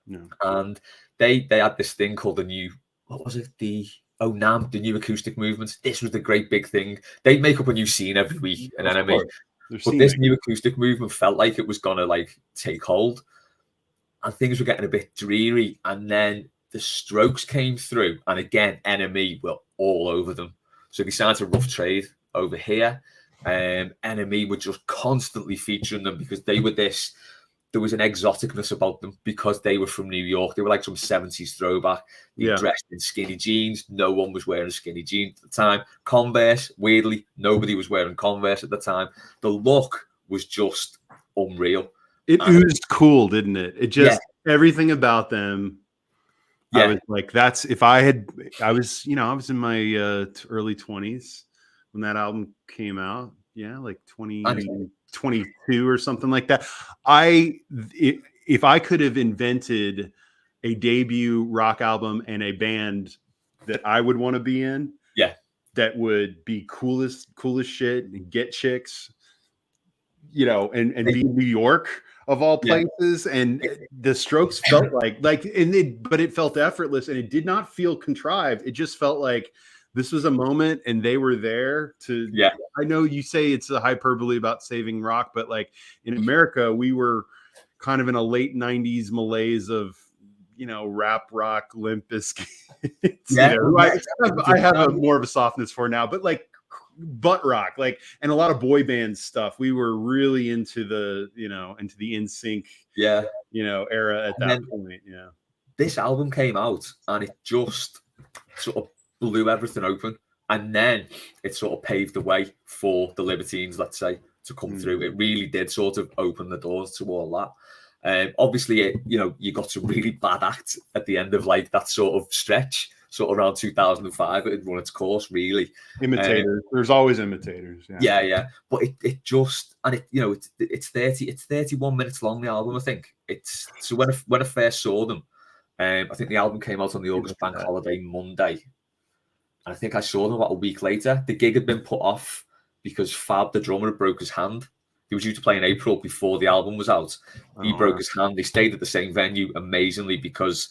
Speaker 2: Yeah. And they had this thing called the new, what was it? The NAMM, the New Acoustic Movement. This was the great big thing. They'd make up a new scene every week, an Enemy. But this New Acoustic Movement felt like it was going to like take hold. And things were getting a bit dreary. And then the Strokes came through, and again, Enemy were all over them. So they signed to Rough Trade over here. Enemy were just constantly featuring them because they were there was an exoticness about them because they were from New York. They were like some 70s throwback. They dressed in skinny jeans. No one was wearing skinny jeans at the time. Converse, weirdly, nobody was wearing Converse at the time. The look was just unreal.
Speaker 1: It oozed cool, didn't it? It just, everything about them. I was like, I was in my early 20s when that album came out. Yeah, like 2022 or something like that. If I could have invented a debut rock album and a band that I would want to be in, that would be coolest shit and get chicks, and be in New York of all places, and the Strokes felt but it felt effortless, and it did not feel contrived. It just felt like this was a moment, and they were there to. I know you say it's a hyperbole about saving rock, but like in America, we were kind of in a late '90s malaise of rap rock, Limp Bizkit. I have a more of a softness for now, but like butt rock, like, and a lot of boy band stuff. We were really into the into the NSYNC era at that point.
Speaker 2: This album came out and it just sort of blew everything open, and then it sort of paved the way for the Libertines, let's say, to come through. It really did sort of open the doors to all that. Obviously, you got some really bad acts at the end of like that sort of stretch, sort of around 2005. It had run its course, really.
Speaker 1: Imitators. There's always imitators.
Speaker 2: Yeah. But it just, and it's 31 minutes long, the album, I think. So when I first saw them, I think the album came out on the August bank holiday Monday. And I think I saw them about a week later. The gig had been put off because Fab, the drummer, had broke his hand. He was due to play in April before the album was out. He broke his hand. They stayed at the same venue amazingly because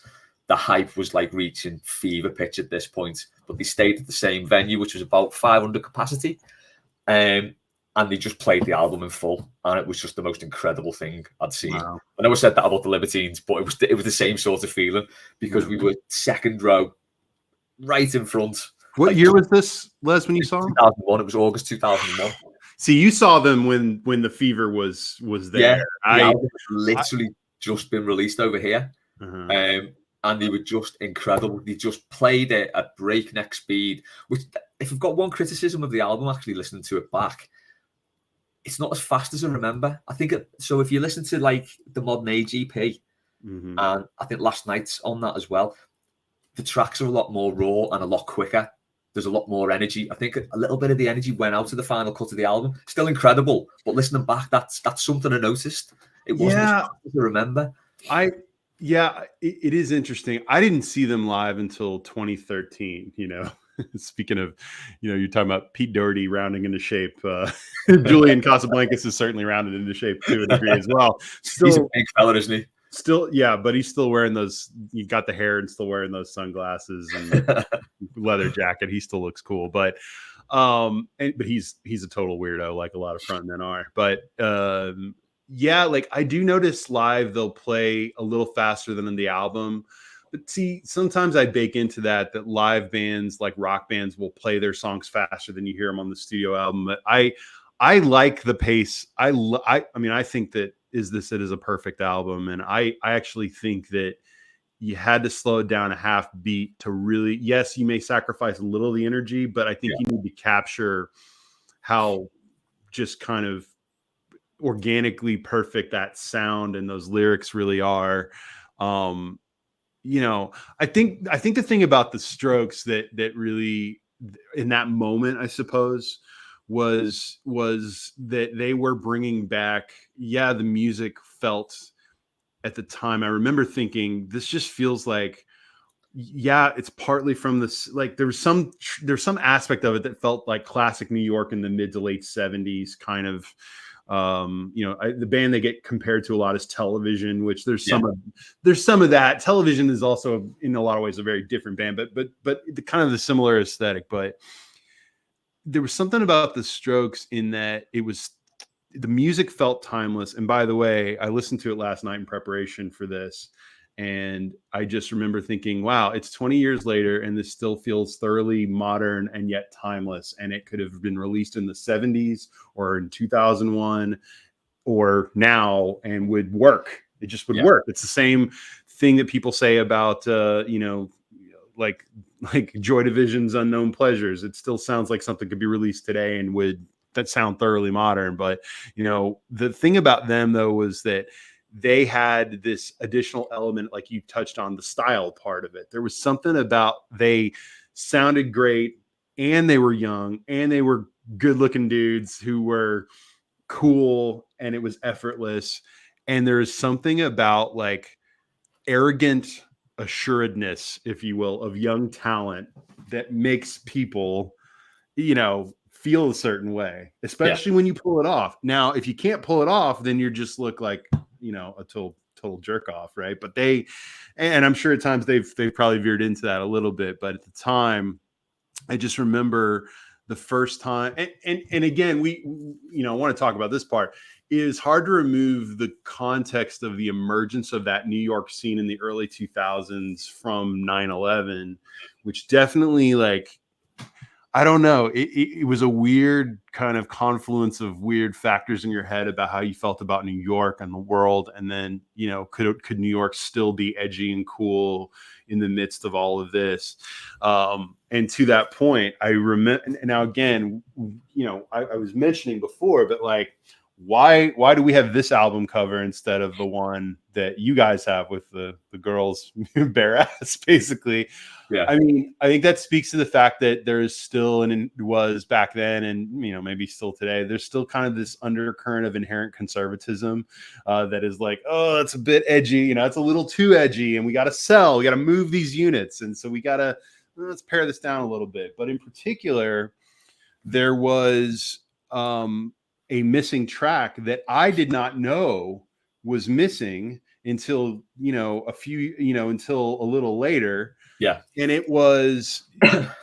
Speaker 2: the hype was like reaching fever pitch at this point. But they stayed at the same venue, which was about 500 capacity. And they just played the album in full. And it was just the most incredible thing I'd seen.
Speaker 1: Wow.
Speaker 2: I know I said that about the Libertines, but it was the same sort of feeling because we were second row, right in front.
Speaker 1: What year was this, Les, when you saw them?
Speaker 2: 2001. It was August 2001.
Speaker 1: See, you saw them when the fever was there.
Speaker 2: Yeah, the album was literally just been released over here. And they were just incredible. They just played it at breakneck speed. Which, if I've got one criticism of the album, actually listening to it back, it's not as fast as I remember. I think so. If you listen to like the Modern Age EP, and I think Last Night's on that as well, the tracks are a lot more raw and a lot quicker. There's a lot more energy. I think a little bit of the energy went out to the final cut of the album. Still incredible, but listening back, that's something I noticed. It wasn't as fast as I remember.
Speaker 1: It is interesting. I didn't see them live until 2013. Speaking of, you're talking about Pete Doherty rounding into shape. Julian Casablancas is certainly rounded into shape to a degree as well.
Speaker 2: He's a big fella, isn't he?
Speaker 1: Still, yeah, but he's still wearing those. You got the hair and still wearing those sunglasses and leather jacket. He still looks cool, but he's a total weirdo, like a lot of frontmen are. But like I do notice live they'll play a little faster than in the album. But see, sometimes I bake into that live bands, like rock bands, will play their songs faster than you hear them on the studio album. But I like the pace. I mean, I think that It Is a perfect album. And I actually think that you had to slow it down a half beat to really, yes, you may sacrifice a little of the energy, but I think you need to capture how just kind of organically perfect that sound and those lyrics really are. I think the thing about the Strokes that really in that moment, I suppose, was that they were bringing back, the music felt at the time. I remember thinking, this just feels like, it's partly from this, like there's some aspect of it that felt like classic New York in the mid to late 70s kind of. The band they get compared to a lot is Television, which there's some of that. Television is also in a lot of ways a very different band, but the kind of the similar aesthetic. But there was something about the Strokes in that the music felt timeless. And by the way, I listened to it last night in preparation for this, and I just remember thinking, wow, it's 20 years later and this still feels thoroughly modern and yet timeless. And it could have been released in the 70s or in 2001 or now and would work. It just would work. It's the same thing that people say about, like Joy Division's Unknown Pleasures. It still sounds like something could be released today and would that sound thoroughly modern. But, the thing about them, though, was that they had this additional element, like you touched on, the style part of it. There was something about they sounded great and they were young and they were good looking dudes who were cool and it was effortless. And there's something about like arrogant assuredness, if you will, of young talent that makes people, feel a certain way, especially when you pull it off. Now, if you can't pull it off, then you just look like, a total jerk off, right? But and I'm sure at times they've probably veered into that a little bit, but at the time, I just remember the first time, and again, we want to talk about this part. It is hard to remove the context of the emergence of that New York scene in the early 2000s from 9/11, which definitely I don't know. It was a weird kind of confluence of weird factors in your head about how you felt about New York and the world. And then, could New York still be edgy and cool in the midst of all of this? And to that point, I remember now again, I was mentioning before, but like, why do we have this album cover instead of the one that you guys have with the girls bare ass, basically?
Speaker 2: Yeah.
Speaker 1: I mean, I think that speaks to the fact that there is still, and it was back then, and maybe still today, there's still kind of this undercurrent of inherent conservatism that is like, oh, it's a bit edgy, it's a little too edgy, and we got to move these units, and so let's pare this down a little bit. But in particular, there was a missing track that I did not know was missing until until a little later.
Speaker 2: Yeah.
Speaker 1: And it was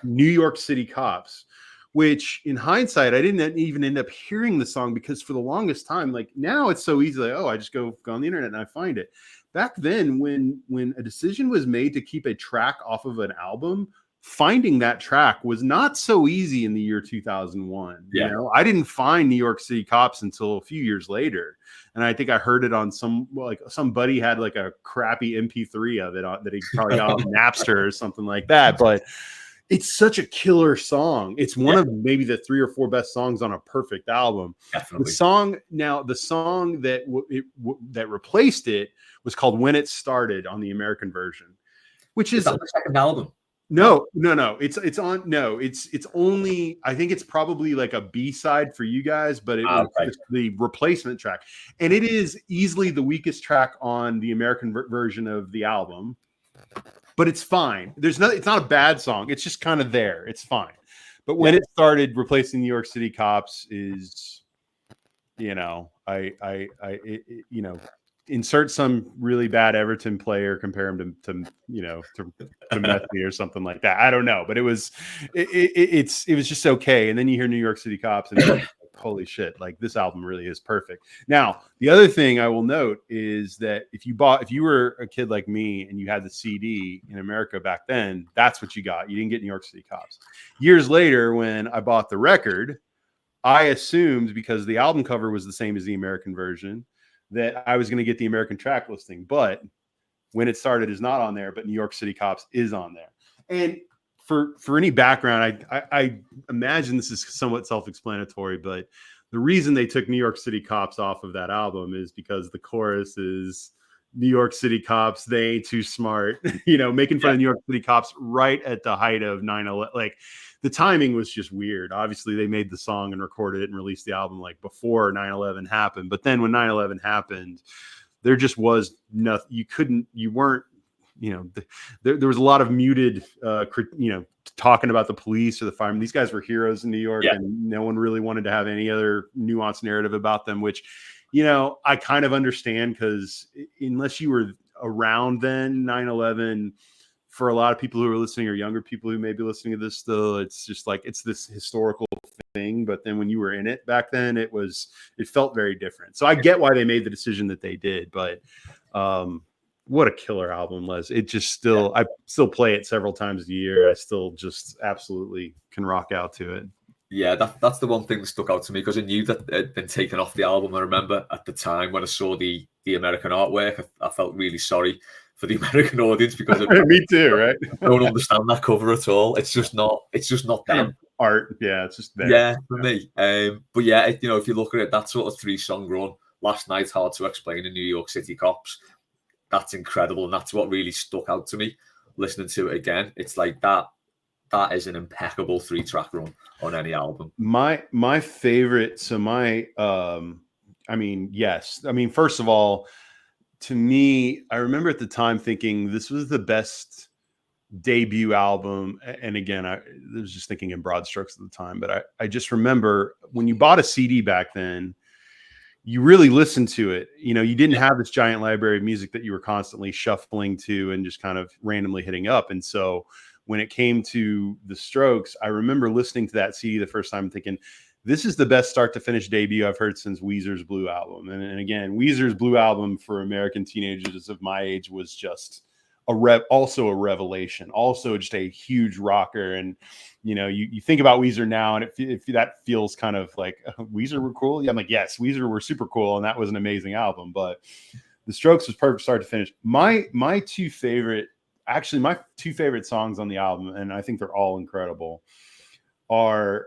Speaker 1: New York City Cops, which in hindsight, I didn't even end up hearing the song because for the longest time, like now it's so easy. Like, oh, I just go on the internet and I find it. Back then, when a decision was made to keep a track off of an album, finding that track was not so easy in the year 2001.
Speaker 2: Yeah.
Speaker 1: I didn't find New York City Cops until a few years later. And I think I heard it on somebody had like a crappy MP3 of it that he probably got on Napster or something like that. But it's such a killer song. It's one of maybe the 3 or 4 best songs on a perfect album.
Speaker 2: Definitely.
Speaker 1: The song that replaced it was called When It Started on the American version, which is
Speaker 2: that the second album.
Speaker 1: No. It's only, I think it's probably like a B-side for you guys, but it's the replacement track. And it is easily the weakest track on the American version of the album, but it's fine. It's not a bad song. It's just kind of there. It's fine. But when it started, replacing New York City Cops is, insert some really bad Everton player, compare him to Messi or something like that. I don't know, but it was just okay. And then you hear New York City Cops, and you're like, holy shit! Like this album really is perfect. Now, the other thing I will note is that if you were a kid like me and you had the CD in America back then, that's what you got. You didn't get New York City Cops. Years later, when I bought the record, I assumed because the album cover was the same as the American version, that I was going to get the American track listing, but When It Started is not on there, but New York City Cops is on there. And for any background, I imagine this is somewhat self-explanatory, but the reason they took New York City Cops off of that album is because the chorus is New York City Cops, they ain't too smart, making fun of New York City Cops right at the height of 9/11. Like the timing was just weird. Obviously, they made the song and recorded it and released the album like before 9/11 happened. But then when 9/11 happened, there just was nothing. There was a lot of muted, talking about the police or the firemen. These guys were heroes in New York, and no one really wanted to have any other nuanced narrative about them, which, I kind of understand, because unless you were around then, 9/11, for a lot of people who are listening, or younger people who may be listening to this still, it's just like, it's this historical thing. But then when you were in it back then, it felt very different. So I get why they made the decision that they did, but what a killer album, Les. It just I still play it several times a year. I still just absolutely can rock out to it.
Speaker 2: Yeah, that's the one thing that stuck out to me, because I knew that it had been taken off the album. I remember at the time when I saw the American artwork, I felt really sorry for the American audience, because
Speaker 1: me too, right?
Speaker 2: I don't understand that cover at all. It's just not them.
Speaker 1: Art, yeah, it's just there.
Speaker 2: Yeah, for me. But yeah, if you look at it, that sort of 3-song run, Last Night, Hard to Explain, in New York City Cops, that's incredible, and that's what really stuck out to me listening to it again. It's like that is an impeccable 3-track run on any album.
Speaker 1: My favorite, yes. First of all, to me, I remember at the time thinking this was the best debut album. And again, I was just thinking in broad strokes at the time, but I just remember when you bought a CD back then, you really listened to it. You didn't have this giant library of music that you were constantly shuffling to and just kind of randomly hitting up. And so when it came to the Strokes, I remember listening to that CD the first time thinking, this is the best start to finish debut I've heard since Weezer's Blue Album. And again, Weezer's Blue Album for American teenagers of my age was just also a revelation, also just a huge rocker. And you think about Weezer now, and if that feels kind of like Weezer were cool. Yeah, I'm like, yes, Weezer were super cool, and that was an amazing album. But The Strokes was perfect start to finish. My two favorite songs on the album, and I think they're all incredible, are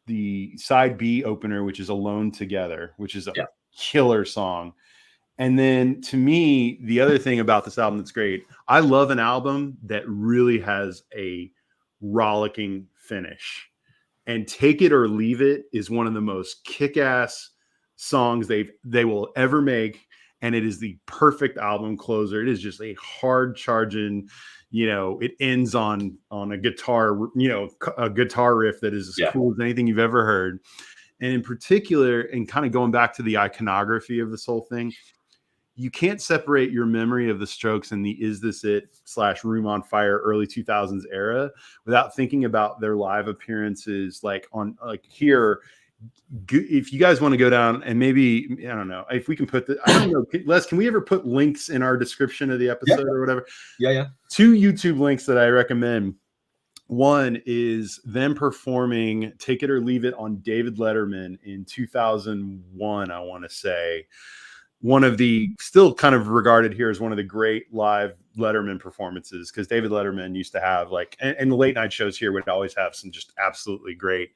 Speaker 1: the side B opener, which is Alone Together, which is a killer song. And then to me, the other thing about this album that's great, I love an album that really has a rollicking finish. And Take It or Leave It is one of the most kick-ass songs they will ever make. And it is the perfect album closer. It is just a hard charging, it ends on a guitar, a guitar riff that is as cool as anything you've ever heard. And in particular, and kind of going back to the iconography of this whole thing, you can't separate your memory of the Strokes and the Is This It / Room on Fire early 2000s era without thinking about their live appearances here. If you guys want to go down and maybe, I don't know if we can put I don't know, Les, can we ever put links in our description of the episode or whatever?
Speaker 2: Yeah.
Speaker 1: 2 YouTube links that I recommend. One is them performing Take It or Leave It on David Letterman in 2001, I want to say. One of the still kind of regarded here as one of the great live Letterman performances, because David Letterman used to have and the late night shows here would always have some just absolutely great,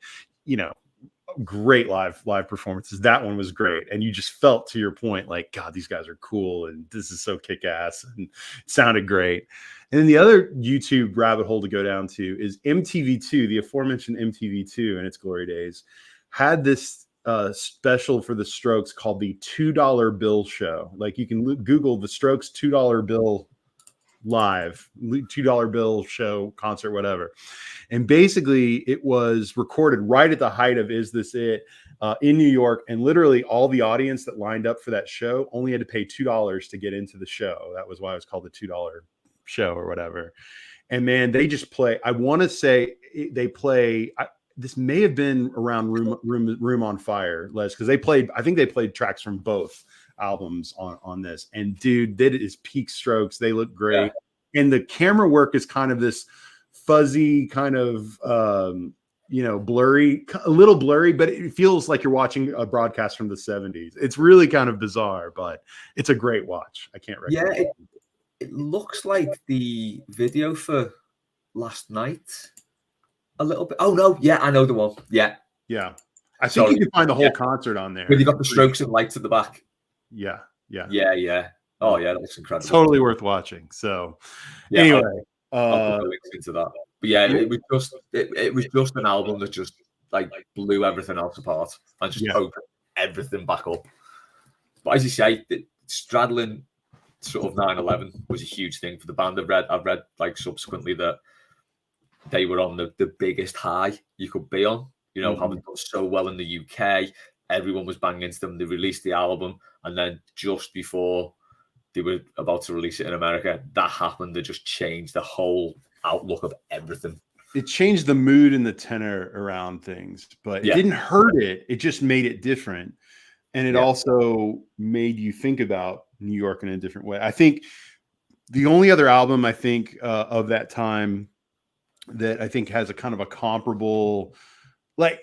Speaker 1: great live performances. That one was great. And you just felt, to your point, like, God, these guys are cool. And this is so kick-ass and it sounded great. And then the other YouTube rabbit hole to go down to is MTV2, the aforementioned MTV2 in its glory days, had this special for the Strokes called the $2 Bill Show. Like, you can Google the Strokes $2 Bill live, $2 Bill Show concert, whatever. And basically it was recorded right at the height of Is This It in New York. And literally all the audience that lined up for that show only had to pay $2 to get into the show. That was why it was called the $2 Show or whatever. And man, they just play, I want to say they play, this may have been around Room on Fire, Les, because I think they played tracks from both albums on this. And dude, that is peak Strokes. They look great. Yeah. And the camera work is kind of this fuzzy, kind of blurry, a little blurry, but it feels like you're watching a broadcast from the 70s. It's really kind of bizarre, but it's a great watch. I can't recommend it.
Speaker 2: It looks like the video for Last Night. A little bit. Oh no, yeah, I know the one. Yeah.
Speaker 1: I think you can find the whole concert on there.
Speaker 2: But you got the Strokes and lights at the back.
Speaker 1: Yeah.
Speaker 2: Oh yeah, that looks incredible.
Speaker 1: Totally worth watching. So anyway,
Speaker 2: I'll put links into that. But yeah, it was just an album that just like blew everything else apart and just opened everything back up. But as you say, straddling sort of 9/11 was a huge thing for the band. I've read like subsequently that they were on the biggest high you could be on, having done so well in the UK. Everyone was banging into them. They released the album, and then just before they were about to release it in America, that happened. It just changed the whole outlook of everything.
Speaker 1: It changed the mood and the tenor around things, but it didn't hurt it. It just made it different. And it also made you think about New York in a different way. I think the only other album of that time that I think has a kind of a comparable,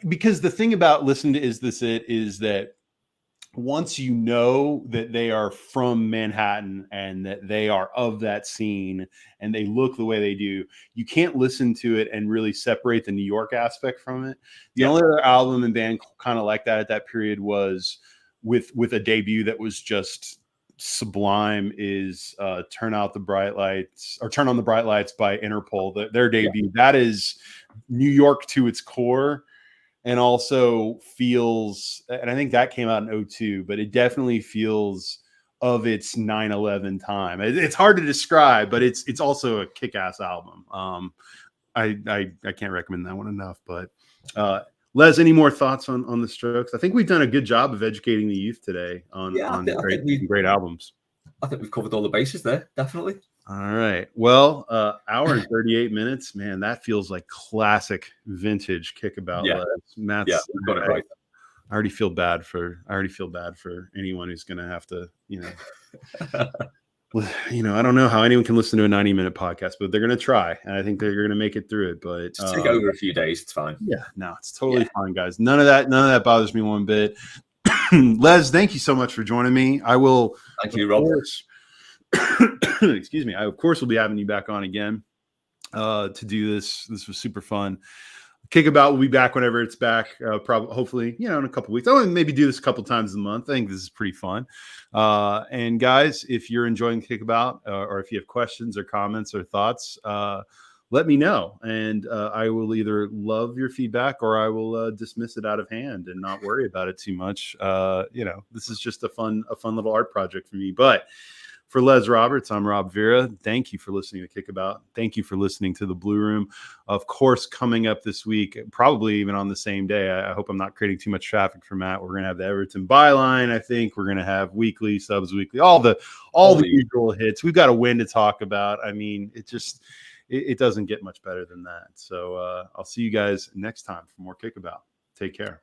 Speaker 1: because the thing about listening to Is This It is that once you know that they are from Manhattan and that they are of that scene and they look the way they do, you can't listen to it and really separate the New York aspect from it. The only other album and band kind of like that at that period was with a debut that was just sublime is Turn on the Bright Lights by Interpol. Their debut. That is New York to its core, and also feels, and I think that came out in 2002, but it definitely feels of its 9/11 time. It's hard to describe, but it's also a kick-ass album. I can't recommend that one enough. But Les, any more thoughts on the Strokes? I think we've done a good job of educating the youth today on great albums.
Speaker 2: I think we've covered all the bases there, definitely.
Speaker 1: All right. Well, hour and 38 minutes, man, that feels like classic vintage Kickabout.
Speaker 2: Yeah.
Speaker 1: Matt's,
Speaker 2: got it right.
Speaker 1: I already feel bad for anyone who's going to have to, You know, I don't know how anyone can listen to a 90-minute podcast, but they're going to try, and I think they're going to make it through it. But
Speaker 2: Just take over a few days. It's fine.
Speaker 1: yeah, no, it's totally fine, guys. None of that bothers me one bit. Les, thank you so much for joining me. I will,
Speaker 2: Thank you, Rob.
Speaker 1: excuse me. I of course will be having you back on again to do this. This was super fun. Kickabout will be back whenever it's back. Probably, hopefully, you know, in a couple weeks. Oh, and maybe do this a couple times a month. I think this is pretty fun. And guys, if you're enjoying Kickabout, or if you have questions or comments or thoughts, let me know, and I will either love your feedback or I will dismiss it out of hand and not worry about it too much. You know, this is just a fun little art project for me. But for Les Roberts, I'm Rob Vera. Thank you for listening to Kickabout. Thank you for listening to the Blue Room. Of course, coming up this week, probably even on the same day, I hope I'm not creating too much traffic for Matt. We're going to have the Everton byline. I think we're going to have weekly, subs weekly, all the usual hits. We've got a win to talk about. I mean, it doesn't get much better than that. So I'll see you guys next time for more Kickabout. Take care.